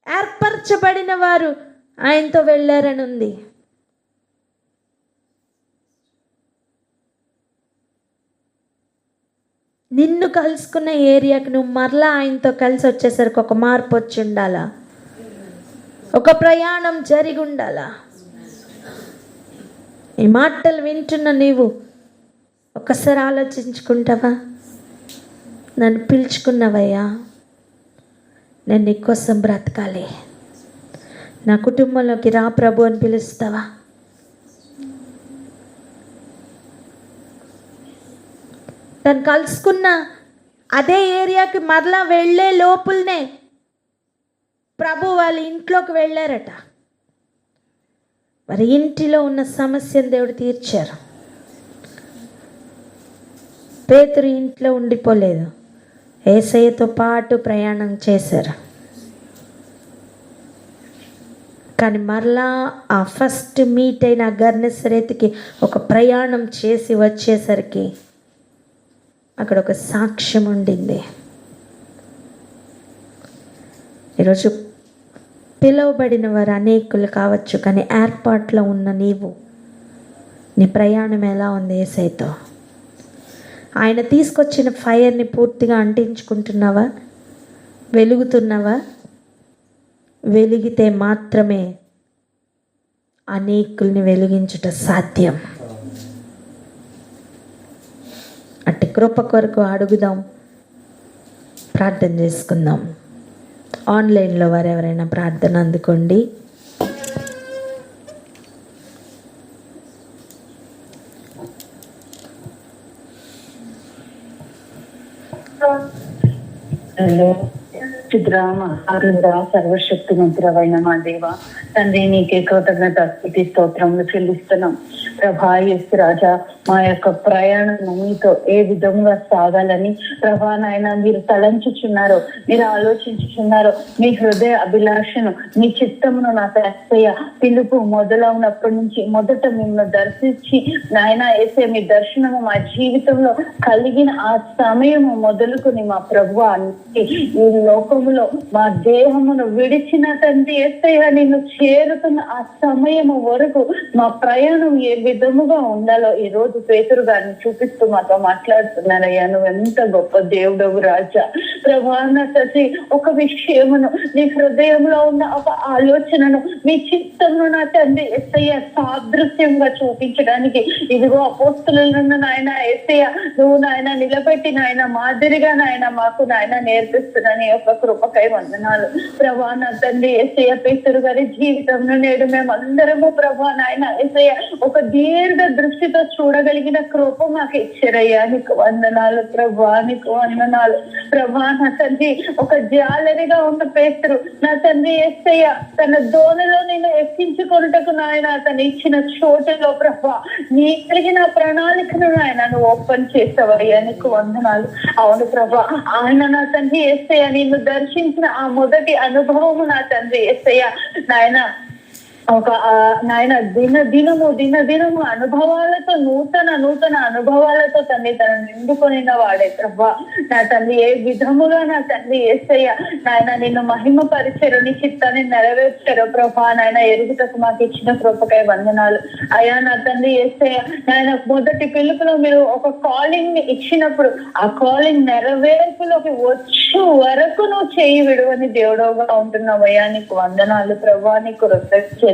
ఏర్పరచబడిన వారు ఆయనతో వెళ్ళారని ఉంది. నిన్ను కలుసుకున్న ఏరియాకి నువ్వు మరలా ఆయనతో కలిసి వచ్చేసరికి ఒక మార్పు వచ్చి ఉండాలా, ఒక ప్రయాణం జరిగి ఉండాలా. ఈ మాటలు వింటున్న నీవు ఒక్కసారి ఆలోచించుకుంటావా? నన్ను పిలుచుకున్నవయ్యా, నేను నీ కోసం బ్రతకాలి, నా కుటుంబంలోకి రా ప్రభు అని పిలుస్తావా? తను కలుసుకున్న అదే ఏరియాకి మరలా వెళ్ళే లోపులనే ప్రభు వాళ్ళ ఇంట్లోకి వెళ్ళారట. మరి ఇంటిలో ఉన్న సమస్యను దేవుడు తీర్చారు. పేతురు ఇంట్లో ఉండిపోలేదు, యేసయ్యతో పాటు ప్రయాణం చేశారు. కానీ మరలా ఆ ఫస్ట్ మీట్ అయిన గర్నెసరేతుకి ఒక ప్రయాణం చేసి వచ్చేసరికి అక్కడ ఒక సాక్ష్యం ఉండింది. ఈరోజు పిలువబడిన వారు అనేకులు కావచ్చు, కానీ ఏర్పాట్లో ఉన్న నీవు, నీ ప్రయాణం ఎలా ఉంది యేసయ్యతో? ఆయన తీసుకొచ్చిన ఫైర్ని పూర్తిగా అంటించుకుంటున్నావా? వెలుగుతున్నావా? వెలిగితే మాత్రమే అనేకుల్ని వెలిగించుట సాధ్యం. అట్టి కృప కొరకు అడుగుదాం, ప్రార్థన చేసుకుందాం. ఆన్లైన్లో వారు ఎవరైనా ప్రార్థన అందుకోండి. సర్వశక్తి మంత్రమైన మా దేవ తండ్రి, నీకే కృతజ్ఞత స్తుతి స్తోత్రములు చెల్లిస్తున్నాం. ప్రభా యేసు రాజా, మా యొక్క ప్రయాణం మీతో ఏ విధంగా సాగాలని ప్రభా నాయన మీరు తలంచుచున్నారో, మీరు ఆలోచించుచున్నారో, మీ హృదయ అభిలాషను, మీ చిత్తమును నాకు యేసయ్య పిలుపు మొదలవునప్పటి నుంచి మొదట మిమ్మల్ని దర్శించి నాయన యేసయ్య మీ దర్శనము మా జీవితంలో కలిగిన ఆ సమయము మొదలుకొని మా ప్రభువా ఈ లోకములో మా దేహమును విడిచిన తండ్రి యేసయ్య నిన్ను చేరుతున్న ఆ సమయము వరకు మా ప్రయాణం ఏ విధముగా ఉండాలో ఈ రోజు పేతురు గారిని చూపిస్తూ మాతో మాట్లాడుతున్నారయ్యా. నువ్వు ఎంత గొప్ప దేవుడవు రాజా. ప్రభాన సచి ఒక విషయమును, నీ హృదయంలో ఉన్న ఒక ఆలోచనను, మీ చిత్తమును నా తండ్రి యేసయ్య సాదృశ్యంగా చూపించడానికి ఇదిగో అపోస్తలులను నాయన యేసయ్య నువ్వు నాయన నిలబెట్టి నాయన మాదిరిగా నాయన మాకు నాయన నేర్పిస్తున్నాను. యొక్క కృపకై వందనాలు ప్రభా. నా తండ్రి యేసయ్య పేతురు గారి జీవితంలో నేడు మేమందరము ప్రభా నాయన యేసయ్య ఒక దీర్ఘ దృష్టితో చూడగలిగిన కృప మాకు ఇచ్చారయ్యా. నీకు వందనాలు ప్రభా, నీకు వందనాలు ప్రభా. నా తండ్రి ఒక జాలరిగా ఉన్న పేతురు నా తండ్రి యేసయ్య తన దోణిలో నేను ఎక్కించుకొనుటకు నాయన తను ఇచ్చిన చోటులో ప్రభా నీ కలిగిన ప్రణాళికను నాయన నువ్వు ఓపెన్ చేసావయ్యా. నీకు వందనాలు. అవును ప్రభా, ఆయన నా తండ్రి యేసయ్య నిన్ను దర్శించిన ఆ మొదటి అనుభవము నా తండ్రి యేసయ్య నాయన ఒక నాయన దినదినము అనుభవాలతో నూతన అనుభవాలతో తను నిండుకొనిన వాడే ప్రభా. నా తండ్రి ఏ విధముగా నా తండ్రి యేసయ్య నాయన నిన్ను మహిమ పరిచరు, నీ చిత్తాన్ని నెరవేర్చారు ప్రభా నాయన. ఎరుగుటకు మాకు ఇచ్చిన కృపకై వందనాలు అయ్యా. నా తండ్రి యేసయ్య నాయన మొదటి పిలుపులో మీరు ఒక కాలింగ్ ని ఇచ్చినప్పుడు ఆ కాలింగ్ నెరవేర్పులోకి వచ్చు వరకు నువ్వు చేయి విడువని దేవుడుగా ఉంటున్నావయ్యా. నీకు వందనాలు ప్రభా, నీకు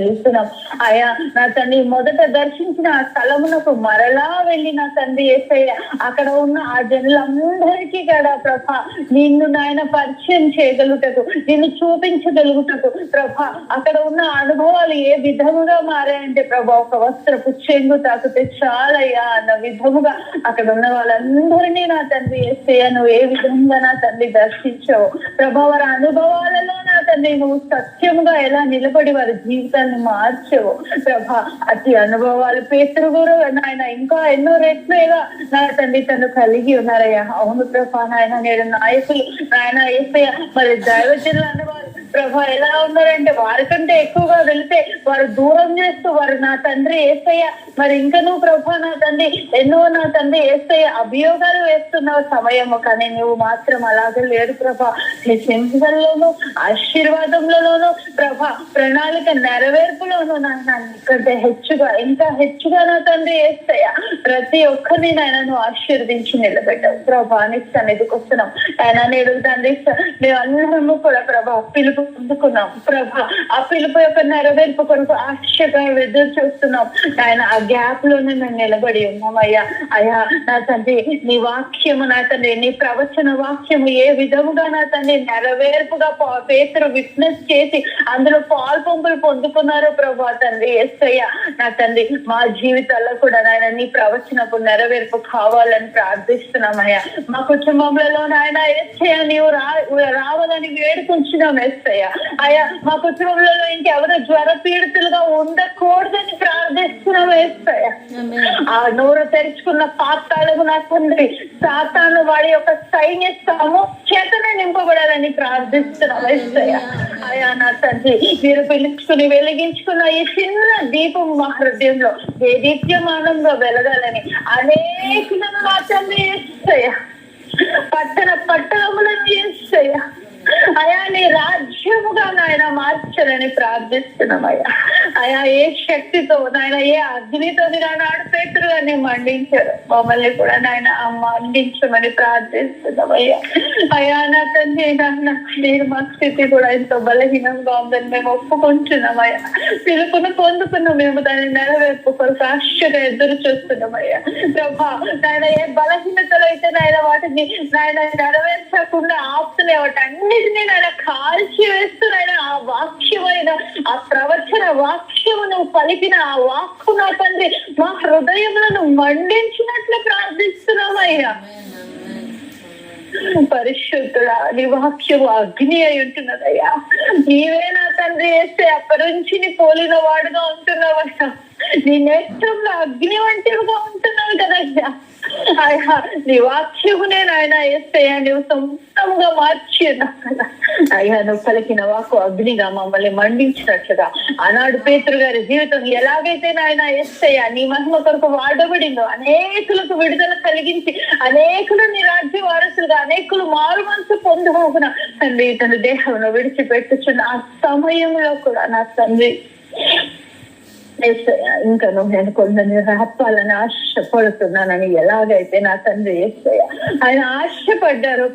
చెల్లిస్తున్నాం అయ్యా. నా తండ్రి మొదట దర్శించిన ఆ స్థలమునకు మరలా వెళ్ళి నా తండ్రి యేసయ్య అక్కడ ఉన్న ఆ జనులందరికీ కూడా ప్రభా నిన్ను నాయన పరిచయం చేయగలుగుటకు, నిన్ను చూపించగలుగుటకు ప్రభా అక్కడ ఉన్న అనుభవాలు ఏ విధముగా మారాయంటే ప్రభా ఒక వస్త్రపు చెంగు తాకితే చాలయ్యా అన్న విధముగా అక్కడ ఉన్న వాళ్ళందరినీ నా తండ్రి యేసయ్య నువ్వు ఏ విధంగా నా తండ్రి దర్శించావు ప్రభా. వారి అనుభవాలలో నా తండ్రి నువ్వు సత్యముగా ఎలా నిలబడి వారి జీవితాన్ని మార్చవు ప్రభా. అతి అనుభవాలు పేతురు కూడా నాయన ఇంకా ఎన్నో రెట్లుగా నా తండ్రి తను కలిగి ఉన్నారయ్యా. అవును ప్రభా నాయన. నేడు నాయకులు నాయన యేసయ్య మరి దైవజనులు అన్నవారు ప్రభా ఎలా ఉన్నారంటే వారికంటే ఎక్కువగా వెళితే వారు దూరం చేస్తూ వారు నా తండ్రి యేసయ్య మరి ఇంకనూ ప్రభా నా తండ్రి ఎన్నో నా తండ్రి యేసయ్య అభియోగాలు వేస్తున్న సమయము, కానీ నువ్వు మాత్రం అలాగే లేరు ప్రభా. నీ సింహంలోనూ ఆశీర్వాదంలోనూ ప్రభా ప్రణాళిక నెరవేర్పులోనూ నాకంటే హెచ్చుగా ఇంకా హెచ్చుగా నా తండ్రి యేసయ్య ప్రతి ఒక్కరిని నాయన నువ్వు ఆశీర్వదించి నిలబెట్టావు ప్రభా. నీ సన్నిధికి వస్తున్నాం ఆయన. నేడు తండ్రి మేమందరము కూడా ప్రభా పిలుపు పొందుకున్నాం ప్రభా. ఆ పిలుపు యొక్క నెరవేర్పు కొరకు ఆశగా ఎదురు చూస్తున్నాం ఆయన. ఆ గ్యాప్ లోనే మేము నిలబడి ఉన్నాం అయ్యా. అయ్యా నా తండ్రి, నీ వాక్యము నా తండ్రి, నీ ప్రవచన వాక్యము ఏ విధముగా నా తండ్రి నెరవేర్పుగా పేతురు విట్నెస్ చేసి అందులో పాల్పొంపులు పొందుకున్నారు ప్రభా తండ్రి. యేసయ్య నా తండ్రి, మా జీవితాల్లో కూడా నాయన నీ ప్రవచనపు నెరవేర్పు కావాలని ప్రార్థిస్తున్నామయ్యా. మా కుటుంబంలో నాయన యేసయ్య నీవు రావాలని వేడుకుంటున్నాం యేసయ్య. అయ్యా మా కుటుంబంలో ఇంకెవరు జ్వర పీడితులుగా ఉండకూడదని ప్రార్థిస్తున్నాం యేసయ్య. ఆ నోరు తెరుచుకున్న పాతాళము నా తండ్రి సాతాను వాడి యొక్క సైన్య చేతనే నింపబడాలని ప్రార్థిస్తున్నాం యేసయ్య. అయ్యా నా తండ్రి, మీరు పిలుచుకుని వెలిగించుకున్న ఈ చిన్న దీపం మా హృదయంలో ఏ దీప్యమానంగా వెలగాలని అనేకులను మా తండ్రి యేసయ్య, పట్టణములను యేసయ్య అయా నీ రాజ్యముగా నాయన మార్చాలని ప్రార్థిస్తున్నామయ్యా. అయా ఏ శక్తితో నాయన, ఏ అగ్నితో నాడు పేతురు అని మండించారు, మమ్మల్ని కూడా నాయన మండించమని ప్రార్థిస్తున్నామయ్యా. అయా నా తండ్రి, నేను మా స్థితి కూడా ఎంతో బలహీనంగా ఉందని మేము ఒప్పుకుంటున్నామయ్యా. పిలుపును పొందుకున్నాం మేము, దాన్ని నెరవేర్పు కొరకు ఆశగా ఎదురు చూస్తున్నామయ్యా. ప్రభా నాయన, ఏ బలహీనతలు అయితే నాయన వాటిని నాయన నెరవేర్చకుండా ఆపుతున్నాయి, వాటి అన్నిటినీ నాయన కాల్చి వేస్తున్నాయన ఆ వాక్యమైన ఆ ప్రవచన వాక్యము నువ్వు పలికిన ఆ వాక్కు నా తండ్రి మా హృదయములను మండించినట్లు ప్రార్థిస్తున్నామయ్యా. పరిశుద్ధుడా, నీ వాక్యము అగ్ని అయి ఉంటున్నదయ్యా. నీవే నా తండ్రి వేస్తే అపరుంచిని పోలిన వాడుగా ఉంటున్నావయ్యా. నీ నేత్రంలో అగ్ని వంటివిగా ఉంటున్నావు కదయ్యా. అయ్యా నీ వాక్యమునే నాయన వేస్తేయా నువ్వు సొంతంగా మార్చి కదా అయ్యా. నువ్వు పలికిన వాకు అగ్నిగా మమ్మల్ని మండించినట్లుగా ఆనాడు పేతురు గారి జీవితం ఎలాగైతే నాయన వేస్తేయా నీ మహిమ కొరకు వాడబడిందో, అనేకులకు విడుదల కలిగించి అనేకులు నీ రాజ్య వారసులుగా అనేకులు మారు మనసు పొందుకోకున తండ్రి తన దేహంలో విడిచిపెట్టుచున్న ఆ సమయంలో కూడా నా తండ్రి ఇంకా నేను కొందరిని రాపాలని ఆశపడుతున్నానని ఎలాగైతే నా తండ్రి యేసయ్య ఆయన ఆశపడ్డారు.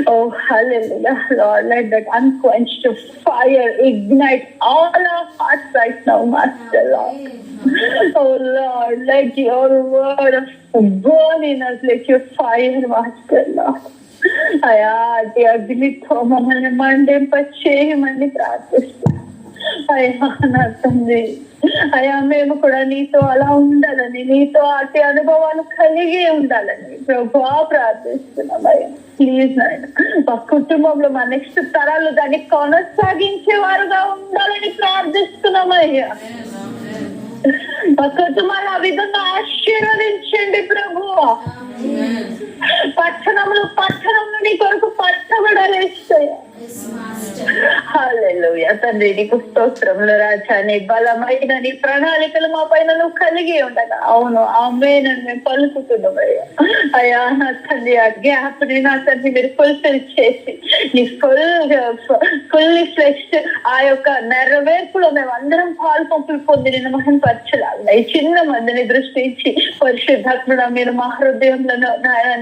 Oh, hallelujah, Lord, let that unquenched fire ignite all our hearts right now, Master Lord. Oh Lord, let your word burn in us, let your fire, Master Lord. అయా అది అగ్నితో మమ్మల్ని మండింపచేయమని ప్రార్థిస్తున్నాం అయ్యా నా తండ్రి. అయ్యా మేము కూడా నీతో అలా ఉండాలని, నీతో అతి అనుభవాలు కలిగి ఉండాలని ప్రభువా ప్రార్థిస్తున్నాం అయ్యా. ప్లీజ్ నాయన మా కుటుంబంలో మా నెక్స్ట్ తరాలు దాన్ని కొనసాగించేవారుగా ఉండాలని ప్రార్థిస్తున్నాం అయ్యా. మా కుటుంబాలు ఆ విధంగా ఆశీర్వదించండి ప్రభువా. పట్టణంలో నీ కొరకు పట్టబడాలేస్తాయా. హల్లెలూయా తండ్రి, నీకు స్తోత్రములు రాజా. నీ బలమైన నీ ప్రణాళికలు మా పైన నువ్వు కలిగి ఉండగా అవును ఆమేనని మేము పలుకుతున్నామయ్యా. అయ్యా నా తండ్రి, ఆ గ్యాప్ ని నా తండ్రి మీరు ఫుల్ఫిల్ చేసి నీ ఫుల్లీ ఫ్లెష్డ్ ఆ యొక్క నెరవేర్పులో మేము అందరం పాల్పంపులు పొంది నిన్ను మహిమపరచాలి. ఈ చిన్న మందిని దృష్టించి పరిశుద్ధాత్ముడా మీరు మా హృదయంలో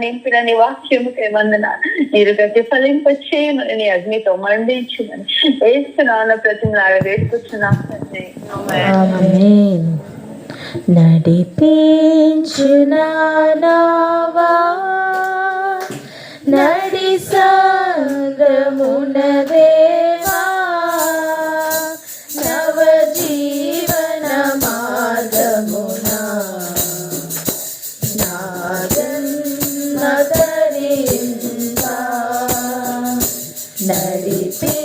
నింపిన నీ వాక్యముకే వందనాలు. మీరు గతి ఫలింప చేయమని నీ అగ్నితో మండించుమని వేస్తున్నాను ప్రతిమలాగా వేసుకొచ్చున్నాను తండ్రి. ఆమేన్. నడిపించునావా నడి సాగమున దేవా నవ జీవన మార్గమున నాదన్నతరిందా నడిపించునావా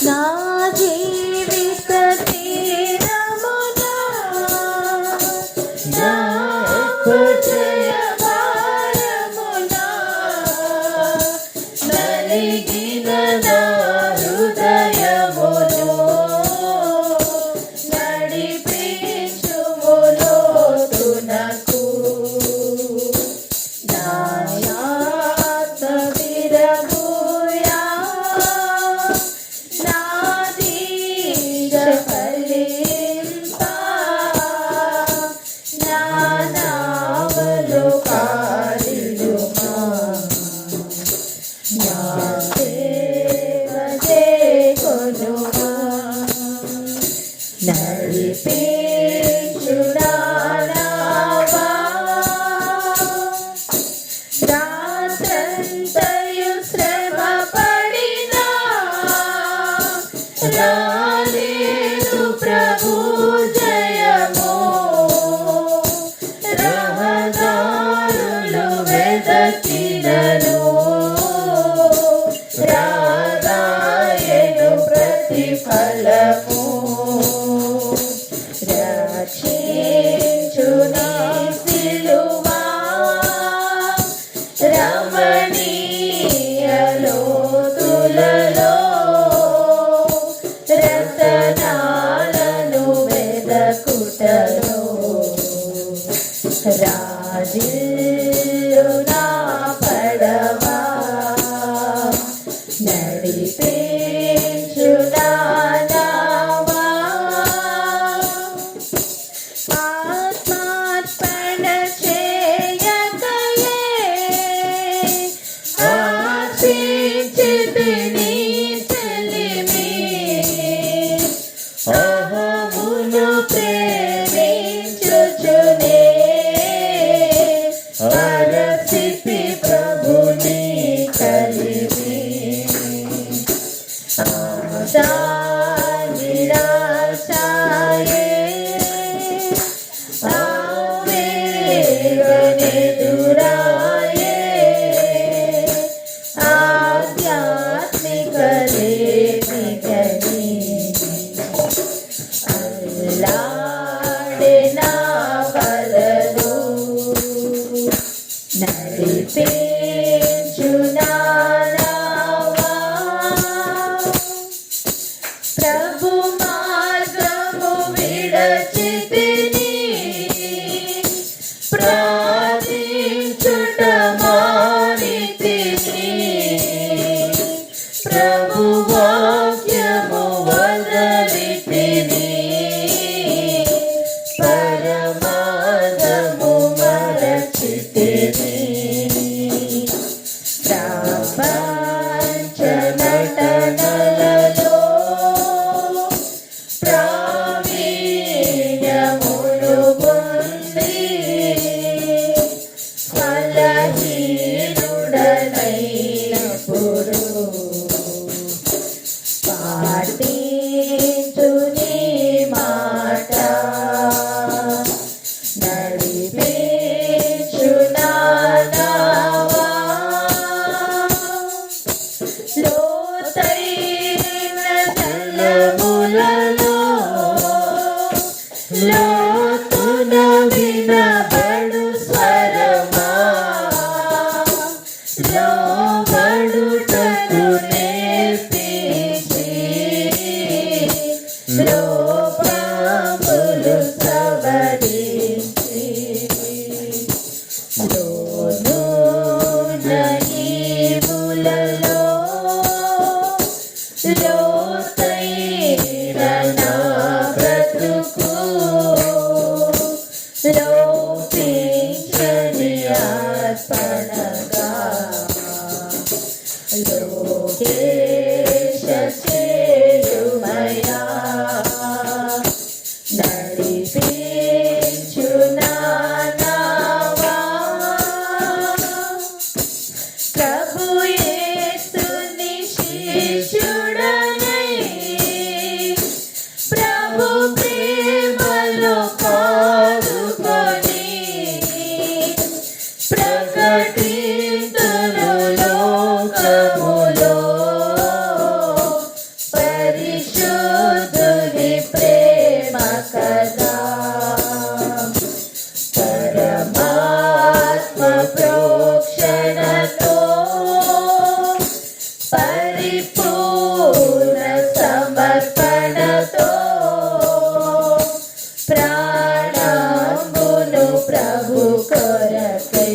నా జీవిత తీరమున నా జయ భారమున నలిగిన నా హృదయమును నడిపించుము లోతునకు నా ఆత్మ విరగుయా నా దీన నడిపించుడానావా రాత్రంతయు శ్రమ పడినా రాలేదు ప్రభు జయము రహదారులు వెదకినను రాగాయను ప్రతిఫలము రక్షించు నీ సిలువా రమణీయ లోతులలో రతనాలను వెదకుటలో రాజిల్లు నా పడవా నడిపించు నావా ఆత్మార్పణ చేయకయే ఆశించితిని తెలిమి అహమును ప్రేమించుచునే పరసిపి ప్రభుని కలిమి ఆశా నిరాశాయే ఆవేదనెదురాయే ఆధ్యాత్మిక లేఖికని అల్లాడే నా వలలు నడిపించు నావా ప్రభు మార్గము విడచితిని ప్రార్థించుట మానితిని ప్రభు వాక్యము వదలితిని పరమార్థము మరచితిని ప్రపంచ నటనలలో ప్రావీణ్యమును పొంది ఫలహీనుడనైనప్పుడు పాటించు నీ మాట నడిపించు నావా లోతైన జలములలో లోతున వినబడు స్వరమా లోబడుటకు నేర్పించి లోపములు సవరించి లోనున ఈవులలో లోతైన నా బ్రతుకు లోపించని అర్పణగా లోకేశ చేయుమయా నడిపించు నావా ప్రభు యేసుని శిష్యుడనై ప్రభు ప్రేమలో పాడుకొని ప్రకటింతును లోకములో పరిశుద్ధుని ప్రేమ కదా పరమాత్మ ప్రోక్షణతో పరిపూర్ణ సమర్పణతో ప్రాణంబును ప్రభు కొరకై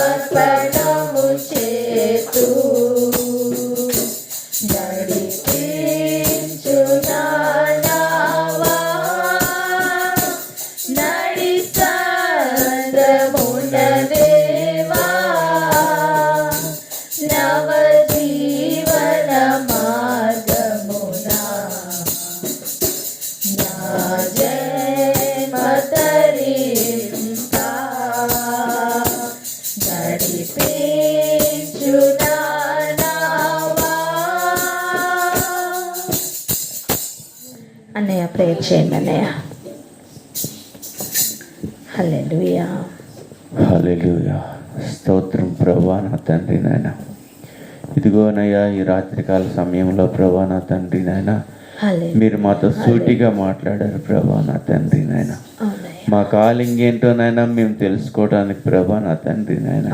ప్రాణార్పణము చేతు నడిపించు నావా నడి సంద్రమున దేవా నవ జీవన మార్గమునా అన్నయ్య ప్రేయర్ చేయండి అన్నయ్య. హల్లెలూయా. హల్లెలూయా. స్తోత్రం ప్రభా నా తండ్రి నాయన. ఇదిగోనయ్యా ఈ రాత్రికాల సమయంలో ప్రభా నా తండ్రి నాయన మీరు మాతో సూటిగా మాట్లాడారు ప్రభా నా తండ్రి నాయన. మా కాలింగ్ ఏంటో నాయన మేము తెలుసుకోవడానికి ప్రభా నా తండ్రి నాయన.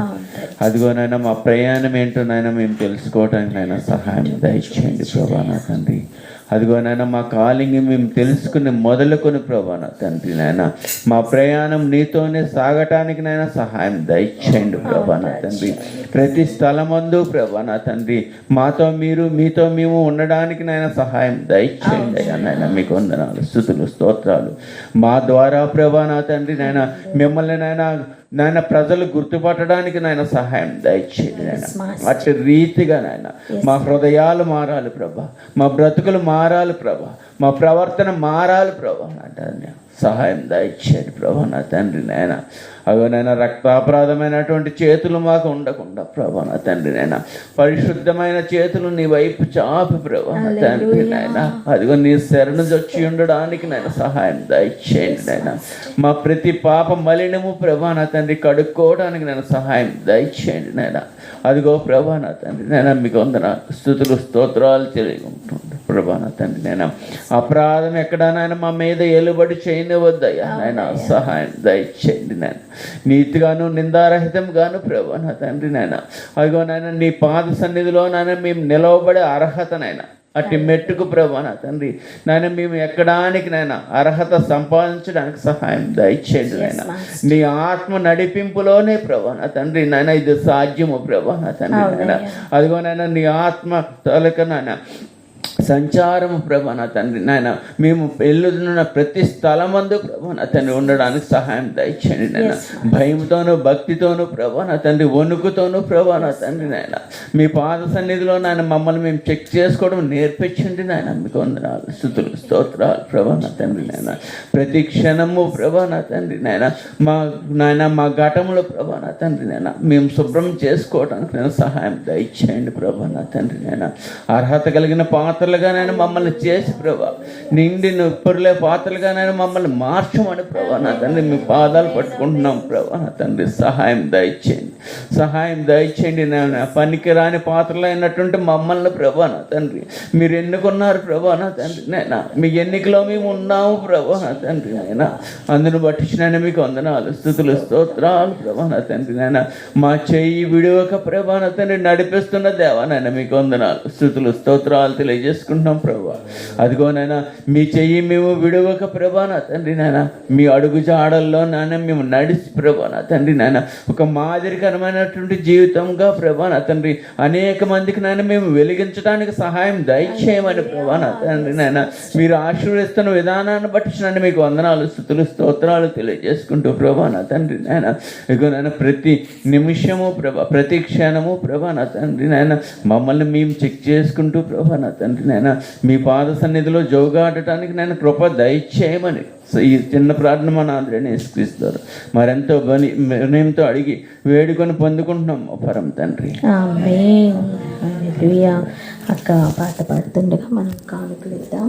అదిగోనైనా మా ప్రయాణం ఏంటో నాయన మేము తెలుసుకోవడానికి నాయన సహాయం దయచేయండి ప్రభా నా తండ్రి. అదిగోనైనా మా కాలింగ్ మేము తెలుసుకుని మొదలుకొని ప్రభా నా తండ్రి నాయన మా ప్రయాణం నీతోనే సాగటానికి నాయన సహాయం దయచేయండి ప్రభా నా తండ్రి. ప్రతి స్థలమందు ప్రభా నా తండ్రి మాతో మీరు మీతో మేము ఉండడానికి నాయన సహాయం దయచేయండి అయ్యా నాయన. మీకు వందనాలు స్తుతులు స్తోత్రాలు. మా ద్వారా ప్రభా నా తండ్రి నాయన మిమ్మల్ని నాయన ప్రజలు గుర్తుపట్టడానికి నాయన సహాయం దయచేయండి నాయన. అట్టి రీతిగా నాయన మా హృదయాలు మారాలి ప్రభా, మా బ్రతుకులు మారాలి ప్రభా, మా ప్రవర్తన మారాలి ప్రభా అంటే సహాయం దయచేయండి ప్రభా నా తండ్రి నాయన. అగోనైనా రక్తాపరాధమైనటువంటి చేతులు మాకు ఉండకుండా ప్రభా నా తండ్రి నాయన పరిశుద్ధమైన చేతులు నీ వైపు చాపి ప్రభా నా తండ్రి నాయన అదిగో నీ శరణు వచ్చి ఉండడానికి నాయన సహాయం దయచేయండి నాయన. మా ప్రతి పాప మలినము ప్రభా నా తండ్రి కడుక్కోవడానికి నేను సహాయం దయచేయండి నాయన. అదిగో ప్రభా నా తండ్రి నాయన మీకు వందనాలు స్తుతులు స్తోత్రాలు తెలియకుంటుంది ప్రభా నా తండ్రి నాయన. అపరాధం ఎక్కడానైనా మా మీద ఎలుబడి చేయనివద్దయ్యా నాయన సహాయం దయచేయండి నాయన. నీతిగాను నిందారహితంగాను ప్రభా నా తండ్రి నాయన అదిగో నాయన నీ పాద సన్నిధిలో నాయన మేము నిలవబడే అర్హత నాయన అట్టి మెట్టుకు ప్రభా నా తండ్రి నాయన మేము ఎక్కడానికి నాయన అర్హత సంపాదించడానికి సహాయం దయచేయండి నాయన. నీ ఆత్మ నడిపింపులోనే ప్రభా నా తండ్రి నాయన ఇది సాధ్యము ప్రభా నా తండ్రి నాయన. అదిగో నాయన నీ ఆత్మ తొలక నాయన సంచారము ప్రభా నా తండ్రి నాయన మేము వెళ్ళుతున్న ప్రతి స్థలమందు ప్రభా నా తండ్రి ఉండడానికి సహాయం దయచేయండి నాయన. భయంతోనూ భక్తితోనూ ప్రభా నా తండ్రి వణుకుతోనూ ప్రభా నా తండ్రి నాయన మీ పాద సన్నిధిలో నాయన మమ్మల్ని మేము చెక్ చేసుకోవడం నేర్పించండి నాయన. మీకు వందనాలు స్తుతులు స్తోత్రాలు ప్రభా నా తండ్రి నాయన. ప్రతి క్షణము ప్రభా నా తండ్రి నాయన మా ఘటములో ప్రభా నా తండ్రి నాయన మేము శుభ్రం చేసుకోవడానికి నేను సహాయం దయచేయండి ప్రభా నా తండ్రి నాయన. అర్హత కలిగిన పాత్రలుగానైనా మమ్మల్ని చేసి ప్రభా నిండి నొప్పులే పాత్రలుగానైనా మమ్మల్ని మార్చమని ప్రభా నా తండ్రి మీ పాదాలు పట్టుకుంటున్నాం ప్రభా నా తండ్రి. సహాయం దయచేయండి సహాయం దయచేయండి నాయన. పనికి రాని పాత్రలు అయినటువంటి మమ్మల్ని ప్రభా నా తండ్రి మీరు ఎన్నుకున్నారు ప్రభా నా తండ్రి నాయన. మీ ఎన్నికలో మేము ఉన్నాము ప్రభా నా తండ్రి నాయన. అందును బట్టించిన మీకు వందనాలు స్తుతులు స్తోత్రాలు ప్రభా నా తండ్రి నాయన. మా చెయ్యి విడువక ప్రభా నా తండ్రి నడిపిస్తున్న దేవా నాయన మీకు వందనాలు స్తుతులు స్తోత్రాలు తెలియజేసుకుంటున్నాం ప్రభా. అదిగోనైనా మీ చెయ్యి మేము విడవక ప్రభా నా తండ్రి నాయన మీ అడుగు జాడల్లో నాయన మేము నడిచి ప్రభా నా తండ్రి నాయన ఒక మాదిరికరమైనటువంటి జీవితంగా ప్రభా నా తండ్రి అనేక మందికి నాయన మేము వెలిగించడానికి సహాయం దయచేయమని ప్రభా నా తండ్రి నాయన మీరు ఆశీర్వదిస్తున్న విధానాన్ని బట్టి నన్ను మీకు వందనాలు స్తుతులు స్తోత్రాలు తెలియజేసుకుంటూ ప్రభా నా తండ్రి నాయన ఇగో నాయన ప్రతి నిమిషము ప్రభా ప్రతి క్షణము ప్రభా నా తండ్రి నాయన మమ్మల్ని మేము చెక్ చేసుకుంటూ ప్రభా నా తండ్రి నాయన మీ పాద సన్నిధిలో జోగాడటానికి నేను కృప దయచేయమని ఈ చిన్న ప్రార్థన మా నాదుడని యేసుక్రీస్తు మరెంతో వినయంతో అడిగి వేడుకొని పొందుకుంటున్నాం పరం తండ్రి. ఆమేన్. హల్లెలూయా. అక్క పాట పాడుతుండగా మనం కానుకలు ఇద్దాం.